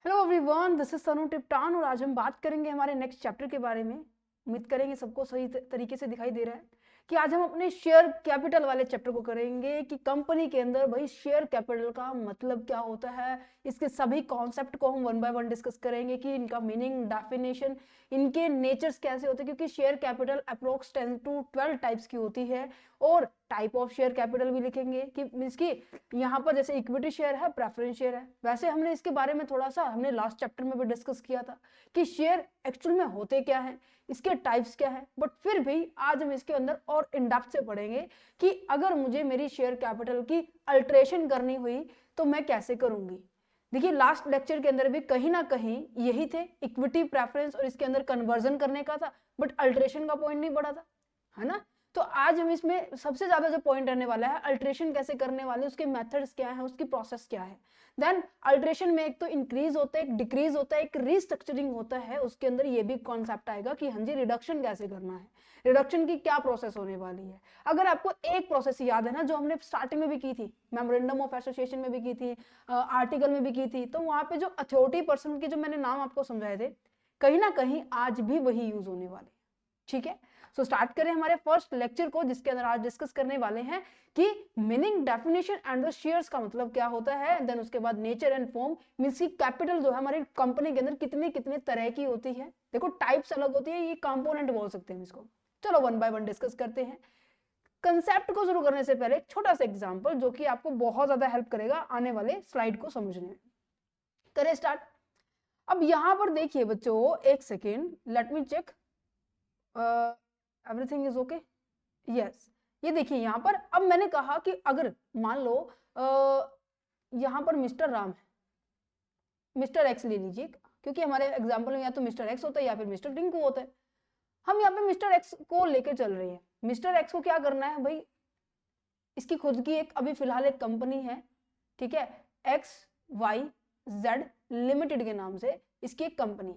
Hello everyone, this is सनू टिप्टान और आज हम बात करेंगे हमारे नेक्स्ट चैप्टर के बारे में। उम्मीद करेंगे सबको सही तरीके से दिखाई दे रहा है कि आज हम अपने शेयर कैपिटल वाले चैप्टर को करेंगे कि कंपनी के अंदर भाई शेयर कैपिटल का मतलब क्या होता है। इसके सभी कॉन्सेप्ट को हम वन बाय वन डिस्कस करेंगे कि इनका मीनिंग, डेफिनेशन, इनके नेचर्स कैसे होते हैं, क्योंकि share capital approx 10 to 12 types की होती है। और टाइप ऑफ शेयर कैपिटल भी लिखेंगे कि मीन्स की यहाँ पर जैसे इक्विटी शेयर है, प्रेफरेंस शेयर है, वैसे हमने इसके बारे में थोड़ा सा हमने लास्ट चैप्टर में भी डिस्कस किया था कि शेयर एक्चुअल में होते क्या है, इसके टाइप्स क्या है। बट फिर भी आज हम इसके अंदर और इन डेप्थ से पढ़ेंगे कि अगर मुझे मेरी शेयर कैपिटल की अल्टरेशन करनी हुई तो मैं कैसे करूंगी। देखिए, लास्ट लेक्चर के अंदर भी कहीं ना कहीं यही थे, इक्विटी, प्रेफरेंस और इसके अंदर कन्वर्जन करने का था, बट अल्टरेशन का पॉइंट नहीं पड़ा था, है ना। तो आज हम इसमें सबसे ज्यादा जो पॉइंट रहने वाला है, अल्टरेशन कैसे करने वाले, उसके मेथड्स क्या है, उसकी प्रोसेस क्या है। देन अल्टरेशन में एक तो इंक्रीज होता है, एक डिक्रीज होता है, एक रीस्ट्रक्चरिंग होता है। उसके अंदर ये भी कॉन्सेप्ट आएगा कि हाँ जी, रिडक्शन कैसे करना है, रिडक्शन की क्या प्रोसेस होने वाली है। अगर आपको एक प्रोसेस याद है ना, जो हमने स्टार्टिंग में भी की थी, मेमोरेंडम ऑफ एसोसिएशन में भी की थी, आर्टिकल में भी की थी, तो वहां पे जो अथॉरिटी पर्सन के जो मैंने नाम आपको समझाए थे, कहीं ना कहीं आज भी वही यूज होने वाले। ठीक है, सो स्टार्ट करें हमारे फर्स्ट लेक्चर को, जिसके अंदर आज डिस्कस करने वाले हैं कि meaning, definition and the shares का मतलब क्या होता है। देन उसके बाद नेचर एंड फॉर्म, मींस की कैपिटल जो है हमारी कंपनी के अंदर कितने कितने तरह की होती है। देखो, टाइप्स अलग होती है, ये कंपोनेंट बोल सकते हैं इसको। चलो वन बाय वन डिस्कस करते हैं। कंसेप्ट को शुरू करने से पहले एक छोटा सा एग्जांपल जो कि आपको बहुत ज्यादा हेल्प करेगा आने वाले स्लाइड को समझने में। करें स्टार्ट। अब यहां पर देखिए बच्चों, एक second, let me check, everything is okay, yes. ये देखिए यहाँ पर, अब मैंने कहा कि अगर मान लो यहाँ पर मिस्टर राम है, मिस्टर एक्स ले लीजिए, क्योंकि हमारे एग्जाम्पल में या तो मिस्टर एक्स होता है या फिर मिस्टर टिंकू होता है। हम यहाँ पे मिस्टर एक्स को लेकर चल रहे हैं। मिस्टर एक्स को क्या करना है भाई, इसकी खुद की एक अभी फिलहाल एक कंपनी है, ठीक है, एक्स वाई जेड लिमिटेड के नाम से इसकी एक कंपनी,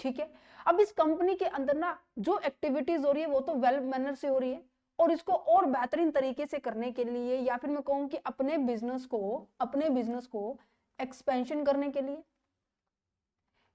ठीक है। अब इस कंपनी के अंदर ना जो एक्टिविटीज हो रही है वो तो वेल मैनर से हो रही है, और इसको और बेहतरीन तरीके से करने के लिए, या फिर मैं कहूँ कि अपने बिजनेस को एक्सपेंशन करने के लिए,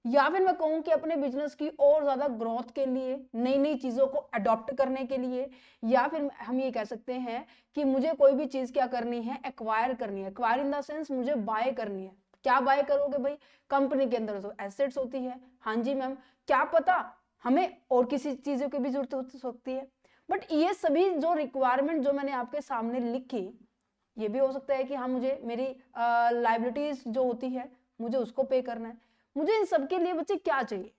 या फिर मैं कहूँ कि अपने बिजनेस की और ज्यादा ग्रोथ के लिए, नई नई चीजों को अडॉप्ट करने के लिए, या फिर हम ये कह सकते हैं कि मुझे कोई भी चीज क्या करनी है, एक्वायर करनी है। एक्वायर इन द सेंस मुझे बाय करनी है। क्या बाय करोगे भाई, कंपनी के अंदर जो एसेट्स होती है, हाँ जी मैम, क्या पता हमें और किसी चीजों की भी जरूरत हो सकती है। बट ये सभी जो रिक्वायरमेंट जो मैंने आपके सामने लिखी, ये भी हो सकता है कि हाँ मुझे मेरी लाइबिलिटीज जो होती है मुझे उसको पे करना है। मुझे इन सबके लिए बच्चे क्या चाहिए,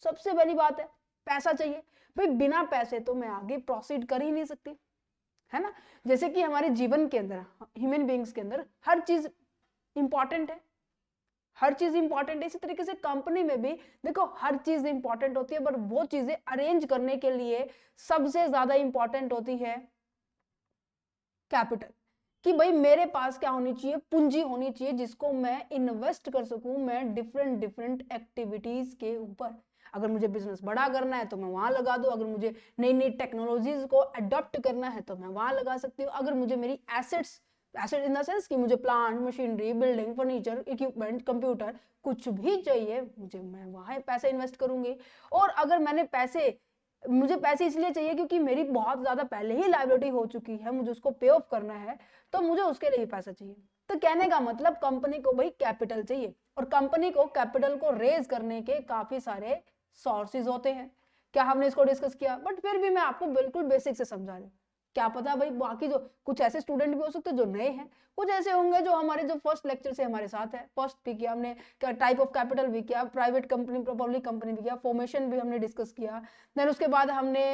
सबसे पहली बात है पैसा चाहिए। भाई बिना पैसे तो मैं आगे प्रोसीड कर ही नहीं सकती, है ना। जैसे कि हमारे जीवन के अंदर, ह्यूमन बींग्स के अंदर हर चीज इंपॉर्टेंट है, हर चीज इंपॉर्टेंट है। इसी तरीके से कंपनी में भी देखो हर चीज इंपॉर्टेंट होती है, पर वो चीजें अरेंज करने के लिए सबसे ज्यादा इंपॉर्टेंट होती है कैपिटल। कि भाई मेरे पास क्या होनी चाहिए, पूंजी होनी चाहिए जिसको मैं इन्वेस्ट कर सकूं, मैं डिफरेंट डिफरेंट एक्टिविटीज के ऊपर। अगर मुझे बिजनेस बड़ा करना है तो मैं वहां लगा दूं, अगर मुझे नई नई टेक्नोलॉजीज को अडॉप्ट करना है तो मैं वहां लगा सकती हूँ, अगर मुझे मेरी assets, asset in the sense कि मुझे plant, machinery, building, furniture, equipment, computer कुछ भी चाहिए मुझे, मैं वहां पैसे इन्वेस्ट करूंगी। और अगर मैंने पैसे, मुझे पैसे इसलिए चाहिए क्योंकि मेरी बहुत ज्यादा पहले ही लायबिलिटी हो चुकी है, मुझे उसको पे ऑफ करना है, तो मुझे उसके लिए भी पैसा चाहिए। तो कहने का मतलब कंपनी को भाई कैपिटल चाहिए, और कंपनी को कैपिटल को रेज करने के काफी सारे सोर्सेज होते हैं। क्या हमने इसको डिस्कस किया, बट फिर भी मैं आपको बिल्कुल बेसिक से समझा रही हूँ। क्या पता भाई बाकी जो कुछ ऐसे स्टूडेंट भी हो सकते हैं जो नए हैं, कुछ ऐसे होंगे जो हमारे जो फर्स्ट लेक्चर से हमारे साथ है। फर्स्ट भी किया हमने, टाइप ऑफ कैपिटल भी किया, प्राइवेट कंपनी, पब्लिक कंपनी भी किया, फॉर्मेशन भी हमने डिस्कस किया। देन उसके बाद हमने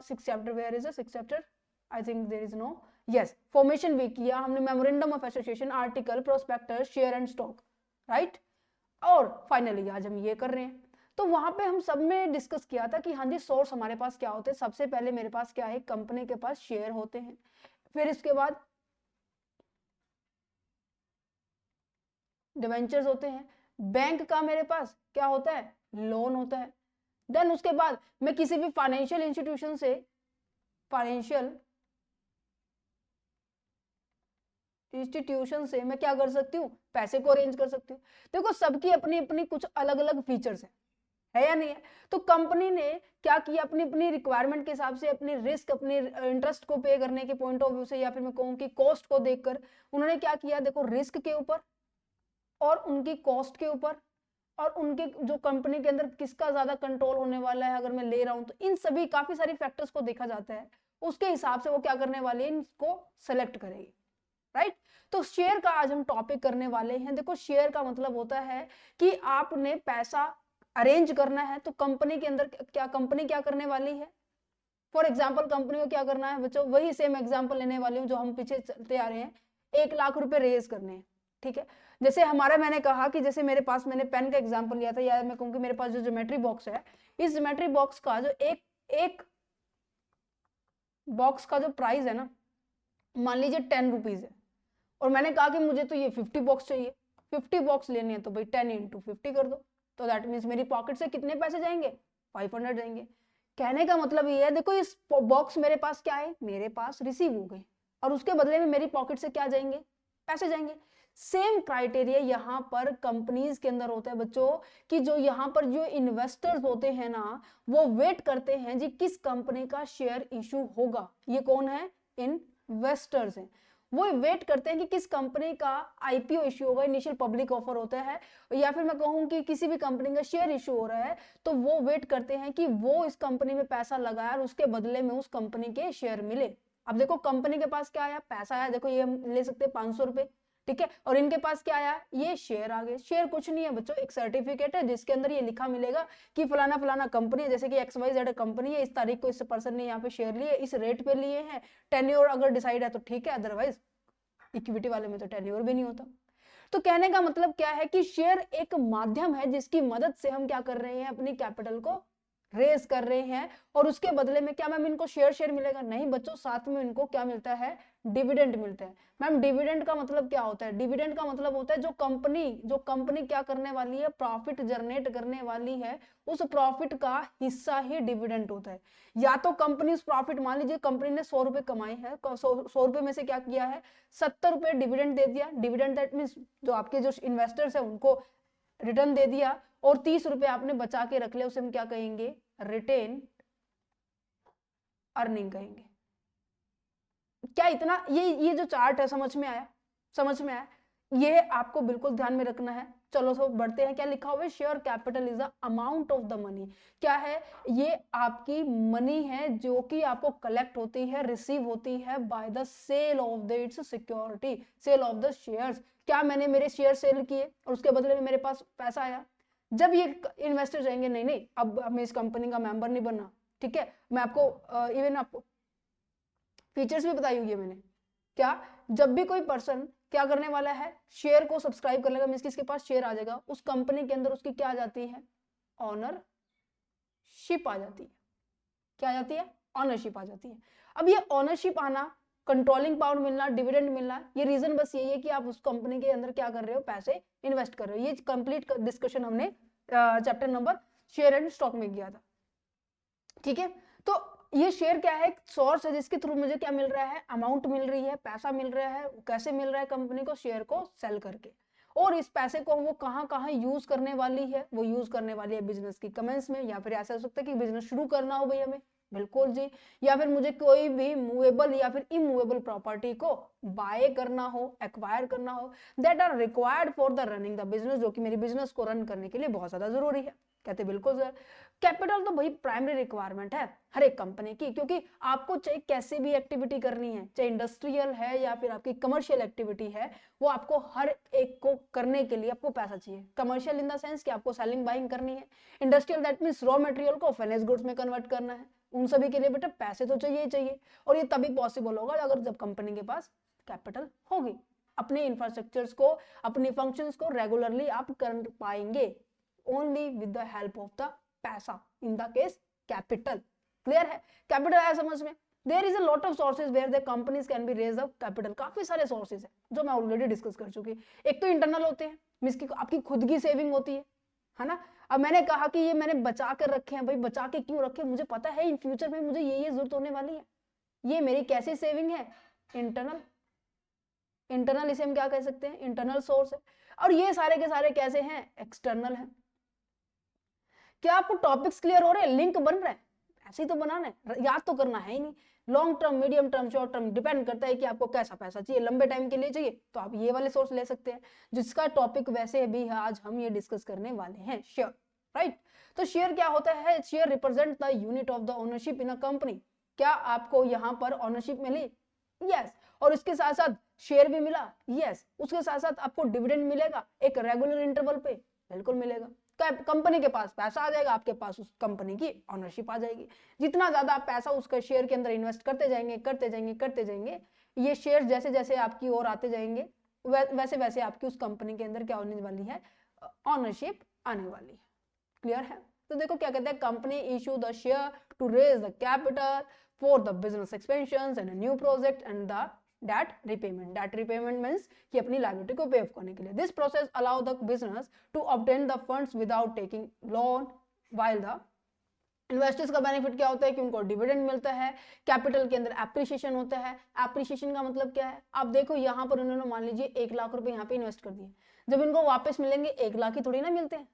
six chapter, where is a six chapter, I think there is no, yes, formation भी किया हमने, memorandum of association, article, prospectus, share and stock, right. और फाइनली आज हम ये कर रहे हैं। तो वहां पे हम सब में डिस्कस किया था कि हाँ जी, सोर्स हमारे पास क्या होते हैं। सबसे पहले मेरे पास क्या है, कंपनी के पास शेयर होते हैं, फिर इसके बाद डिवेंचर्स होते हैं, बैंक का मेरे पास क्या होता है, लोन होता है। देन उसके बाद मैं किसी भी फाइनेंशियल इंस्टीट्यूशन से, फाइनेंशियल इंस्टीट्यूशन से मैं क्या कर सकती हूँ, पैसे को अरेंज कर सकती हूँ। देखो सबकी अपनी अपनी कुछ अलग अलग फीचर्स है या नहीं है। तो कंपनी ने क्या किया, अपनी अपनी रिक्वायरमेंट के हिसाब से, अपनी रिस्क, अपने इंटरेस्ट को पे करने के पॉइंट ऑफ व्यू से, या फिर मैं कहूँ कि कॉस्ट को देखकर उन्होंने क्या किया, देखो रिस्क के ऊपर और उनकी कॉस्ट के ऊपर और उनके जो कंपनी के अंदर किसका ज्यादा कंट्रोल होने वाला है अगर मैं ले रहा हूं, तो इन सभी काफी सारी फैक्टर्स को देखा जाता है। उसके हिसाब से वो क्या करने वाली है, इनको सेलेक्ट करेगी, राइट। तो शेयर का आज हम टॉपिक करने वाले हैं। देखो शेयर का मतलब होता है कि आपने पैसा अरेंज करना है, तो कंपनी के अंदर क्या, कंपनी क्या करने वाली है। फॉर एग्जाम्पल कंपनी को क्या करना है बच्चों, वही सेम एग्जाम्पल लेने वाली हूँ जो हम पीछे चलते आ रहे हैं। 1 लाख रुपए रेज करने हैं, ठीक है। जैसे हमारा, मैंने कहा कि जैसे मेरे पास, मैंने पेन का एग्जाम्पल लिया था, या मैं कहूँ कि मेरे पास जो ज्योमेट्री बॉक्स है, इस ज्योमेट्री बॉक्स का जो एक बॉक्स का जो प्राइस है ना, मान लीजिए 10 रुपीज है, और मैंने कहा कि मुझे तो ये 50 बॉक्स चाहिए, 50 बॉक्स लेने हैं, तो भाई 10 × 50 कर दो, तो दैट मीन्स मेरी पॉकेट से कितने पैसे जाएंगे, 500 जाएंगे। कहने का मतलब ये है, देखो इस बॉक्स मेरे पास क्या है, मेरे पास रिसीव हो गए, और उसके बदले में मेरी पॉकेट से क्या जाएंगे, पैसे जाएंगे। सेम क्राइटेरिया यहाँ पर कंपनीज के अंदर होता है बच्चों, कि जो यहाँ पर जो इन्वेस्टर्स होते हैं ना, वो वेट करते हैं जी किस कंपनी का शेयर इशू होगा। ये कौन है, इन्वेस्टर्स हैं। वो वेट करते हैं कि किस कंपनी का आईपीओ इशू होगा, इनिशियल पब्लिक ऑफर होता है, या फिर मैं कहूँ कि किसी भी कंपनी का शेयर इशू हो रहा है, तो वो वेट करते हैं कि वो इस कंपनी में पैसा लगाए और उसके बदले में उस कंपनी के शेयर मिले। अब देखो कंपनी के पास क्या आया, पैसा आया, देखो ये हम ले सकते हैं 500 रुपए, ठीक है, और इनके पास क्या आया, ये शेयर आ गए। शेयर कुछ नहीं है बच्चों, एक सर्टिफिकेट है जिसके अंदर ये लिखा मिलेगा कि फलाना फलाना कंपनी है, जैसे कि XYZ कंपनी है, इस तारीख को इस पर्सन ने यहाँ पे शेयर लिए, इस रेट पे लिए हैं, टेन्योर अगर डिसाइड है तो ठीक है, अदरवाइज इक्विटी वाले में तो टेन्योर भी नहीं होता। तो कहने का मतलब क्या है कि शेयर एक माध्यम है जिसकी मदद से हम क्या कर रहे हैं, अपनी कैपिटल को रेज कर रहे हैं, और उसके बदले में क्या मैम इनको शेयर मिलेगा, नहीं बच्चों, साथ में इनको क्या मिलता है, डिविडेंड मिलता है। मैम डिविडेंड का मतलब क्या होता है, डिविडेंड का मतलब होता है जो कंपनी क्या करने वाली है, प्रॉफिट जनरेट करने वाली है, उस प्रॉफिट का हिस्सा ही डिविडेंड होता है। या तो कंपनी उस प्रॉफिट, मान लीजिए कंपनी ने 100 रुपए कमाए हैं, 100 रुपए में से क्या किया है, 70 रुपए डिविडेंड दे दिया। डिविडेंड दैट मीन्स जो आपके जो इन्वेस्टर्स है उनको रिटर्न दे दिया, और 30 रुपए आपने बचा के रख लिया, उसे हम क्या कहेंगे, रिटेन अर्निंग कहेंगे। क्या इतना, ये जो चार्ट है समझ में आया, समझ में आया, ये आपको बिल्कुल ध्यान में रखना है। चलो सब बढ़ते हैं, क्या लिखा हुआ है, share capital is the amount of the money. क्या है, ये आपकी मनी है जो कि आपको कलेक्ट होती है, रिसीव होती है by the sale of the its security, sale of the shares. क्या मैंने मेरे शेयर सेल किए और उसके बदले में मेरे पास पैसा आया। जब ये इन्वेस्टर जाएंगे, नहीं नहीं अब हमें इस कंपनी का मेंबर नहीं बनना, ठीक है, मैं आपको इवन आपको फीचर्स भी बताई हुई है मैंने। क्या, जब भी कोई पर्सन क्या करने वाला है, शेयर को सब्सक्राइब कर लेगा, मींस किसके पास शेयर आ जाएगा, उस कंपनी के अंदर उसकी क्या आ जाती है, ऑनरशिप आ जाती है। क्या आ जाती है, ऑनरशिप आ जाती है। अब ये ऑनरशिप आना, कंट्रोलिंग पावर मिलना, डिविडेंड मिलना, ये रीजन बस यही है कि आप उस कंपनी के अंदर क्या कर रहे हो, पैसे इन्वेस्ट कर रहे हो। ये कंप्लीट डिस्कशन हमने chapter number share and stock में किया था, ठीक है। तो ये शेयर क्या है, एक सोर्स है जिसके थ्रू मुझे क्या मिल रहा है, अमाउंट मिल रही है, पैसा मिल रहा है। कैसे मिल रहा है, कंपनी को शेयर को सेल करके। और इस पैसे को वो कहां कहां यूज करने वाली है, वो यूज करने वाली है बिजनेस की कमेंस में, या फिर ऐसा हो सकता है कि बिजनेस शुरू करना हो भाई हमें, बिल्कुल जी, या फिर मुझे कोई भी मूवेबल या फिर इमूवेबल प्रॉपर्टी को बाय करना हो, एक्वायर करना हो, that are required for the running the business, जो कि मेरी बिजनेस को रन करने के लिए बहुत ज्यादा जरूरी है। कहते बिल्कुल सर, कैपिटल तो भाई प्राइमरी रिक्वायरमेंट है हर एक कंपनी की, क्योंकि आपको चाहे कैसी भी एक्टिविटी करनी है, चाहे इंडस्ट्रियल है या फिर आपकी कमर्शियल एक्टिविटी है, वो आपको हर एक को करने के लिए आपको पैसा चाहिए। कमर्शियल इन द सेंस कि आपको सेलिंग बाइंग करनी है, industrial that means raw material को फिनिश गुड्स में कन्वर्ट करना है, उन सभी के लिए बेटा पैसे तो चाहिए ही चाहिए। और ये तभी पॉसिबल होगा अगर जब कंपनी के पास कैपिटल होगी, अपने इंफ्रास्ट्रक्चर्स को, अपने फंक्शंस को रेगुलरली आप कर पाएंगे only with the help of the पैसा, in the case capital। Clear है, कैपिटल आया समझ में। There is a lot of sources where the companies can be raise up capital. काफी सारे सोर्सेज है जो मैं ऑलरेडी डिस्कस कर चुकी। एक तो इंटरनल होते हैं, मींस की आपकी खुद की सेविंग होती है ना। अब मैंने कहा कि ये मैंने बचा कर रखे हैं, भाई बचा के क्यों रखे, मुझे पता है इन फ्यूचर में मुझे ये जरूरत होने वाली है। ये मेरी कैसी सेविंग है, इंटरनल। इंटरनल इसे हम क्या कह सकते हैं, इंटरनल सोर्स है। और ये सारे के सारे कैसे हैं, एक्सटर्नल है। क्या आपको टॉपिक्स क्लियर हो रहे हैं, लिंक बन रहा है, ऐसे ही तो बनाना है, याद तो करना है ही नहीं। Long term, medium term, short term depend करता है कि आपको कैसा पैसा चाहिए। लंबे टाइम के लिए चाहिए तो आप ये वाले सोर्स ले सकते हैं, जिसका टॉपिक वैसे भी है आज हम ये डिस्कस करने वाले हैं, शेयर, राइट। तो शेयर क्या होता है, share represent the unit of the ownership in a company. क्या आपको यहाँ पर ओनरशिप मिली, यस, और इसके साथ साथ शेयर भी मिला, यस, उसके साथ साथ आपको डिविडेंड मिलेगा एक रेगुलर इंटरवल पे, बिल्कुल मिलेगा। कंपनी के पास पैसा आ जाएगा, आपके पास उस कंपनी की ओनरशिप आ जाएगी। जितना ज्यादा आप पैसा उसका शेयर के अंदर इन्वेस्ट करते जाएंगे करते जाएंगे करते जाएंगे, ये शेयर जैसे जैसे आपकी ओर आते जाएंगे वैसे वैसे आपकी उस कंपनी के अंदर क्या होने वाली है, ओनरशिप आने वाली है। क्लियर है। तो देखो क्या कहते हैं, company issue the share to raise the capital for the business expansion and new project and the debt repayment means कि अपनी लायबिलिटी को पे ऑफ करने के लिए। This process allow the business to obtain the funds without taking loan, while the investors का benefit क्या होता है कि उनको डिविडेंड मिलता है, कैपिटल के अंदर एप्रिसिएशन होता है। एप्रिसिएशन का मतलब क्या है, आप देखो यहाँ पर उन्होंने मान लीजिए 1 लाख रुपए यहाँ पे इन्वेस्ट कर दिए, जब इनको वापस मिलेंगे 1 लाख ही थोड़ी ना मिलते हैं,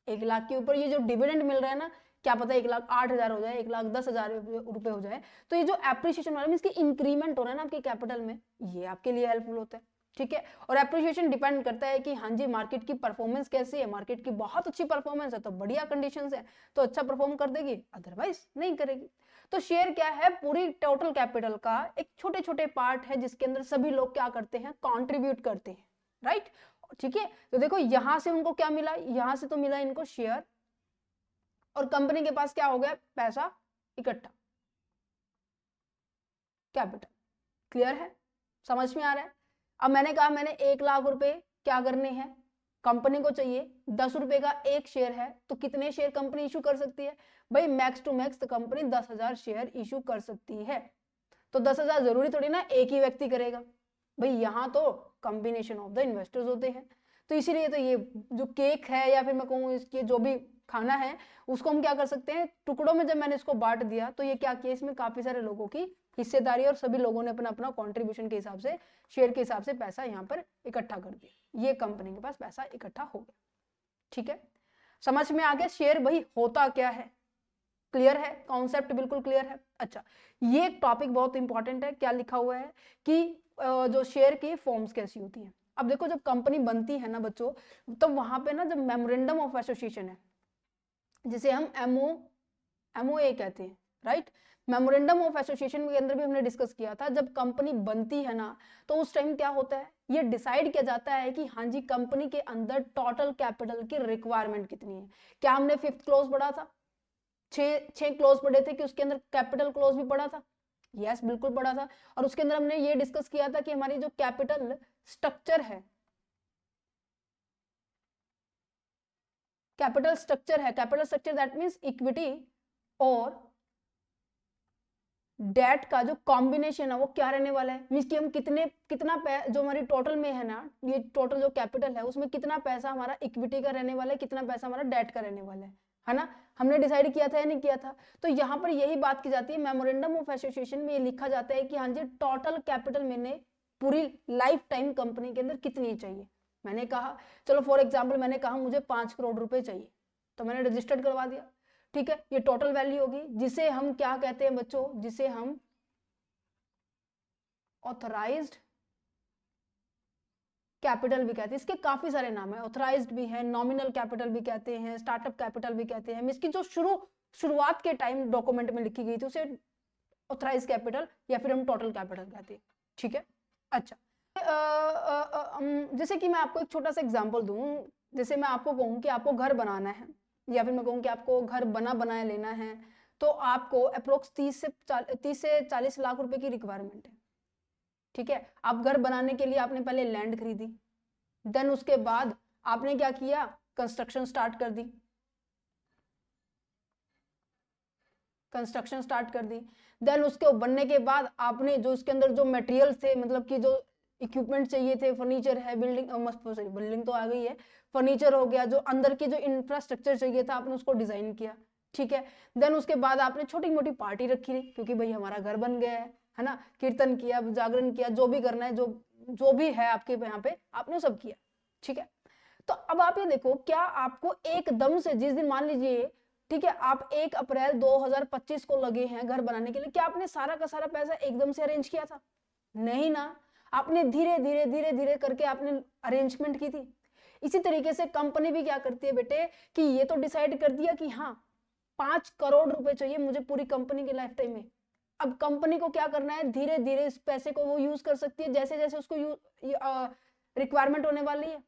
1 लाख के ऊपर ये जो डिविडेंड मिल रहा है ना, क्या पता 1,08,000 हो जाए, 1,10,000 रुपए हो जाए, तो ये जो एप्रिसिएशन वाला मींस कि इंक्रीमेंट हो रहा है ना आपके कैपिटल में, ये आपके लिए हेल्पफुल होता है। ठीक है, और एप्रिसिएशन डिपेंड करता है कि हाँ जी मार्केट की परफॉर्मेंस कैसी है, मार्केट की बहुत अच्छी परफॉर्मेंस है तो बढ़िया कंडीशंस है तो अच्छा परफॉर्म कर देगी, अदरवाइज नहीं करेगी। तो शेयर क्या है, पूरी टोटल कैपिटल का एक छोटे छोटे पार्ट है जिसके अंदर सभी लोग क्या करते हैं, कॉन्ट्रीब्यूट करते हैं, राइट। ठीक है, तो देखो यहां से उनको क्या मिला, यहां से तो मिला इनको शेयर, और कंपनी के पास क्या हो गया, पैसा इकट्ठा, कैपिटल। क्लियर है, समझ में आ रहा है। अब मैंने कहा मैंने 1 लाख रुपए क्या करने हैं, कंपनी को चाहिए, 10 रुपए का एक शेयर है तो कितने शेयर कंपनी इशू कर सकती है, भाई मैक्स टू मैक्स तो कंपनी 10,000 शेयर इशू कर सकती है। तो 10,000 जरूरी थोड़ी ना एक ही व्यक्ति करेगा, भाई यहाँ तो कॉम्बिनेशन ऑफ द इन्वेस्टर्स होते हैं। तो इसीलिए तो ये जो केक है या फिर मैं कहूँ इसके जो भी खाना है उसको हम क्या कर सकते हैं, टुकड़ों में जब मैंने इसको बांट दिया तो ये क्या किया, इसमें काफी सारे लोगों की हिस्सेदारी और सभी लोगों ने अपना अपना कॉन्ट्रीब्यूशन के हिसाब से, शेयर के हिसाब से पैसा यहाँ पर इकट्ठा कर दिया, ये कंपनी के पास पैसा इकट्ठा हो गया। ठीक है, समझ में आ गया शेयर भाई होता क्या है, क्लियर है, कॉन्सेप्ट बिल्कुल क्लियर है। अच्छा, ये टॉपिक बहुत इंपॉर्टेंट है, क्या लिखा हुआ है कि जो शेयर की फॉर्म्स कैसी होती है। अब देखो जब कंपनी बनती है ना बच्चों, तो वहां पे ना जब मेमोरेंडम ऑफ एसोसिएशन है, जिसे हम एमओए कहते हैं, राइट। मेमोरेंडम ऑफ एसोसिएशन के अंदर भी हमने डिस्कस किया था, जब कंपनी बनती है ना तो उस टाइम क्या होता है, ये डिसाइड किया जाता है कि हाँ जी कंपनी के अंदर टोटल कैपिटल की रिक्वायरमेंट कितनी है। क्या हमने 5th क्लॉज पढ़ा था, 6 क्लॉज पढ़े थे कि उसके अंदर कैपिटल क्लॉज भी पढ़ा था, यस बिल्कुल पढ़ा था। और उसके अंदर हमने ये डिस्कस किया था कि हमारी जो कैपिटल स्ट्रक्चर है, capital structure that means equity और डेट का जो कॉम्बिनेशन है वो क्या रहने वाला है, मींस कि हम कितना जो हमारी टोटल में है ना, ये टोटल जो कैपिटल है उसमें कितना पैसा हमारा इक्विटी का रहने वाला है, कितना पैसा हमारा डेट का रहने वाला है ना, हमने डिसाइड किया था या नहीं किया था। तो यहाँ पर यही बात की जाती है, मेमोरेंडम ऑफ एसोसिएशन में ये लिखा जाता है कि हाँ जी टोटल कैपिटल मैंने पूरी लाइफ टाइम कंपनी के अंदर कितनी चाहिए। मैंने कहा चलो फॉर एग्जाम्पल मैंने कहा मुझे 5 करोड़ रुपए चाहिए, तो मैंने रजिस्टर्ड करवा दिया, ठीक है, ये टोटल वैल्यू होगी, जिसे हम क्या कहते हैं बच्चों, जिसे हम ऑथराइज्ड कैपिटल भी कहते हैं। इसके काफी सारे नाम है, ऑथराइज्ड भी है, नॉमिनल कैपिटल भी कहते हैं, स्टार्टअप कैपिटल भी कहते हैं। इसकी जो शुरुआत के टाइम डॉक्यूमेंट में लिखी गई थी उसे ऑथराइज्ड कैपिटल या फिर हम टोटल कैपिटल कहते हैं। ठीक है, अच्छा जैसे कि मैं आपको एक छोटा सा एग्जांपल दूं, जैसे मैं आपको कहूं कि आपको घर बनाना है या फिर मैं कहूं कि आपको घर बनाया लेना है, तो आपको अप्रोक्स 30 से 40 लाख रुपए की रिक्वायरमेंट है। ठीक है, आप घर बनाने के लिए आपने पहले लैंड खरीदी, देन उसके बाद आपने क्या किया, कंस्ट्रक्शन स्टार्ट कर दी, देन उसके बनने के बाद आपने जो इसके अंदर जो मटेरियल थे, मतलब कि जो इक्विपमेंट चाहिए थे, फर्नीचर है, बिल्डिंग तो आ गई है, फर्नीचर हो गया, जो अंदर की जो इंफ्रास्ट्रक्चर चाहिए था आपने उसको डिजाइन किया। ठीक है, देन उसके बाद आपने छोटी मोटी पार्टी रखी क्योंकि भाई हमारा घर बन गया है ना, कीर्तन किया, जागरण किया, जो भी करना है, जो जो भी है आपके यहाँ पे आपने सब किया, ठीक है। तो अब आप ये देखो, क्या आपको एकदम से जिस दिन मान लीजिए, ठीक है, आप 1 अप्रैल 2025 को लगे हैं घर बनाने के लिए, क्या आपने सारा का सारा पैसा एकदम से अरेंज किया था? नहीं ना, आपने धीरे धीरे धीरे धीरे करके आपने अरेंजमेंट की थी। इसी तरीके से कंपनी भी क्या करती है बेटे, कि ये तो डिसाइड कर दिया कि हाँ 5 करोड़ रुपए चाहिए मुझे पूरी कंपनी के लाइफ टाइम में। अब कंपनी को क्या करना है, धीरे धीरे इस पैसे को वो यूज कर सकती है जैसे जैसे उसको रिक्वायरमेंट होने वाली है।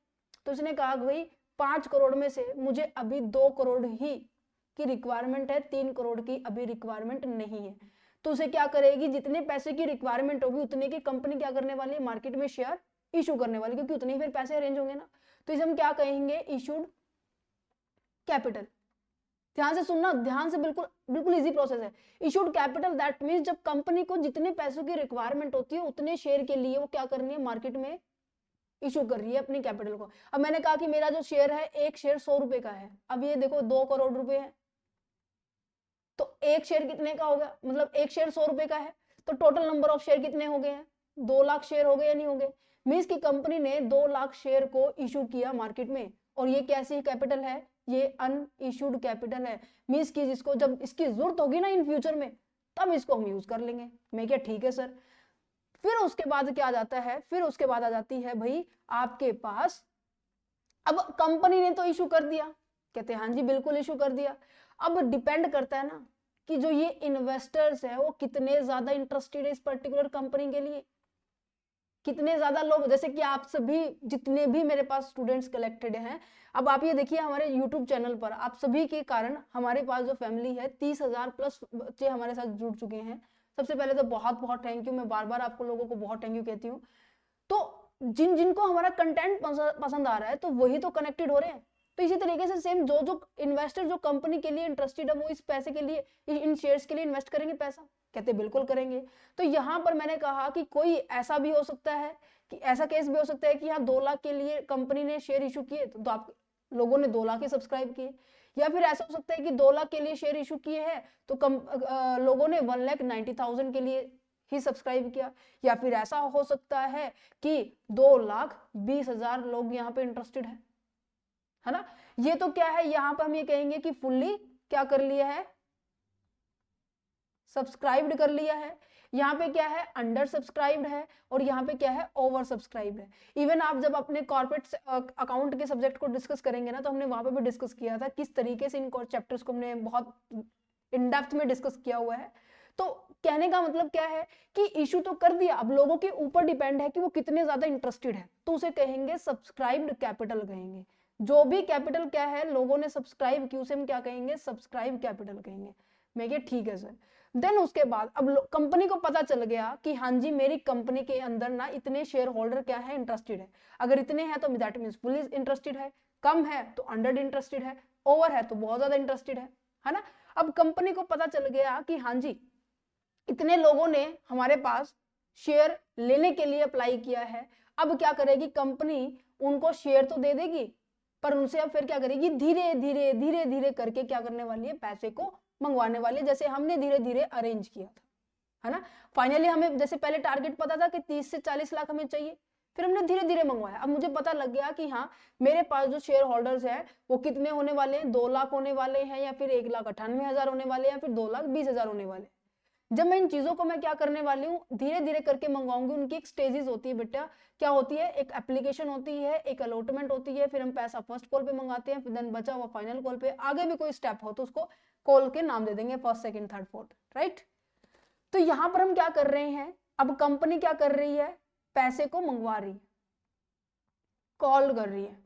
तो उसने कहा भाई 5 करोड़ में से मुझे अभी 2 करोड़ ही की रिक्वायरमेंट है, 3 करोड़ की अभी रिक्वायरमेंट नहीं है। तो उसे क्या करेगी, जितने पैसे की रिक्वायरमेंट होगी उतने की कंपनी क्या करने वाली है, मार्केट में शेयर इशू करने वाली, क्योंकि उतने ही फिर पैसे अरेंज होंगे ना। तो इसे हम क्या कहेंगे, इशूड कैपिटल। ध्यान से सुनना, ध्यान से, बिल्कुल बिल्कुल इजी प्रोसेस है। इशूड कैपिटल दैट मींस जब कंपनी को जितने पैसों की रिक्वायरमेंट होती है उतने शेयर के लिए वो क्या करनी है, मार्केट में इशू कर रही है अपनी कैपिटल को। अब मैंने कहा कि मेरा जो शेयर है, एक शेयर 100 रुपए का है, अब ये देखो 2 करोड़ रुपए है, तो एक शेयर कितने का होगा, मतलब एक शेयर 100 रुपए का है, तो टोटल नंबर ऑफ शेयर कितने हो गए हैं, 2 लाख शेयर हो गए या नहीं हो गए। मींस की कंपनी ने 2 लाख शेयर को इशू किया मार्केट में, और ये कैसी कैपिटल है, ये अनइशूड कैपिटल है। मींस की जिसको जब इसकी जरूरत होगी ना इन फ्यूचर में, तब इसको हम यूज कर लेंगे। मैं क्या, ठीक है सर। फिर उसके बाद क्या आ जाता है, फिर उसके बाद आ जाती है भाई आपके पास, अब कंपनी ने तो इशू कर दिया, कहते हैं हाँ जी बिल्कुल इशू कर दिया। अब डिपेंड करता है ना कि जो ये इन्वेस्टर्स है वो कितने ज्यादा इंटरेस्टेड है इस पर्टिकुलर कंपनी के लिए, कितने ज्यादा लोग, जैसे कि आप सभी जितने भी मेरे पास स्टूडेंट्स कलेक्टेड हैं, अब आप ये देखिए हमारे यूट्यूब चैनल पर आप सभी के कारण हमारे पास जो फैमिली है 30,000 प्लस बच्चे हमारे साथ जुड़ चुके हैं। सबसे पहले तो बहुत बहुत थैंक यू, मैं बार बार आपको लोगों को बहुत थैंक यू कहती हूँ। तो जिन जिनको हमारा कंटेंट पसंद आ रहा है तो वही तो कनेक्टेड हो रहे हैं। तो इसी तरीके से सेम जो जो इन्वेस्टर जो कंपनी के लिए इंटरेस्टेड है वो इस पैसे के लिए, इन शेयर्स के लिए इन्वेस्ट करेंगे पैसा, कहते बिल्कुल करेंगे। तो यहाँ पर मैंने कहा कि कोई ऐसा भी हो सकता है कि ऐसा केस भी हो सकता है कि यहाँ 2 लाख के लिए कंपनी ने शेयर इशू किए, तो आप लोगों ने 2 लाख ही सब्सक्राइब किए। या फिर ऐसा हो सकता है कि 2 लाख के लिए शेयर इशू किए हैं तो लोगों ने 1,90,000 के लिए ही सब्सक्राइब किया। या फिर ऐसा हो सकता है कि 2,20,000 लोग यहाँ पे इंटरेस्टेड है ना। ये तो क्या है, यहाँ पे हम ये कहेंगे कि फुल्ली क्या कर लिया है, सब्सक्राइब्ड कर लिया है। यहाँ पे क्या है, अंडर सब्सक्राइब्ड है, और यहाँ पे क्या है, ओवर सब्सक्राइब्ड है। इवन आप जब अपने कॉर्पोरेट अकाउंट के सब्जेक्ट को डिस्कस करेंगे ना, तो हमने वहां पे भी डिस्कस किया था किस तरीके से इन चैप्टर्स को हमने बहुत इन डेप्थ में डिस्कस किया हुआ है। तो कहने का मतलब क्या है कि इशू तो कर दिया, अब लोगों के ऊपर डिपेंड है कि वो कितने ज्यादा इंटरेस्टेड है, तो उसे कहेंगे सब्सक्राइब्ड कैपिटल कहेंगे। जो भी कैपिटल क्या है लोगों ने सब्सक्राइब की उसे हम क्या कहेंगे, सब्सक्राइब कैपिटल कहेंगे। मैं क्या, ठीक है सर। देन उसके बाद अब कंपनी को पता चल गया कि हाँ जी मेरी कंपनी के अंदर ना इतने शेयर होल्डर क्या है, इंटरेस्टेड है। अगर इतने हैं तो दैट मींस फुली इंटरेस्टेड है, कम है तो अंडर इंटरेस्टेड है, ओवर है तो बहुत ज्यादा इंटरेस्टेड है ना। अब कंपनी को पता चल गया कि हाँ जी इतने लोगों ने हमारे पास शेयर लेने के लिए अप्लाई किया है। अब क्या करेगी कंपनी, उनको शेयर तो दे देगी, पर उनसे अब फिर क्या करेगी, धीरे धीरे धीरे धीरे करके क्या करने वाली है, पैसे को मंगवाने वाली है, जैसे हमने धीरे धीरे अरेंज किया था, है ना। फाइनली हमें जैसे पहले टारगेट पता था कि 30 से 40 लाख हमें चाहिए, फिर हमने धीरे धीरे मंगवाया। अब मुझे पता लग गया कि हाँ मेरे पास जो शेयर होल्डर्स है वो कितने होने वाले हैं, 2 लाख होने वाले हैं, या फिर 1,98,000 होने वाले हैं, या फिर 2,20,000 होने वाले। जब मैं इन चीजों को मैं क्या करने वाली हूँ, धीरे धीरे करके मंगवाऊंगी। उनकी एक स्टेजेस होती है बेटा, क्या होती है, एक एप्लीकेशन होती है, एक अलॉटमेंट होती है, फिर हम पैसा फर्स्ट कॉल पे मंगाते हैं, फिर देन बचा हुआ फाइनल कॉल पे। आगे भी कोई स्टेप हो तो उसको कॉल के नाम दे देंगे, first second third fourth, right. तो यहां पर हम क्या कर रहे हैं, अब कंपनी क्या कर रही है, पैसे को मंगवा रही है, कॉल कर रही है,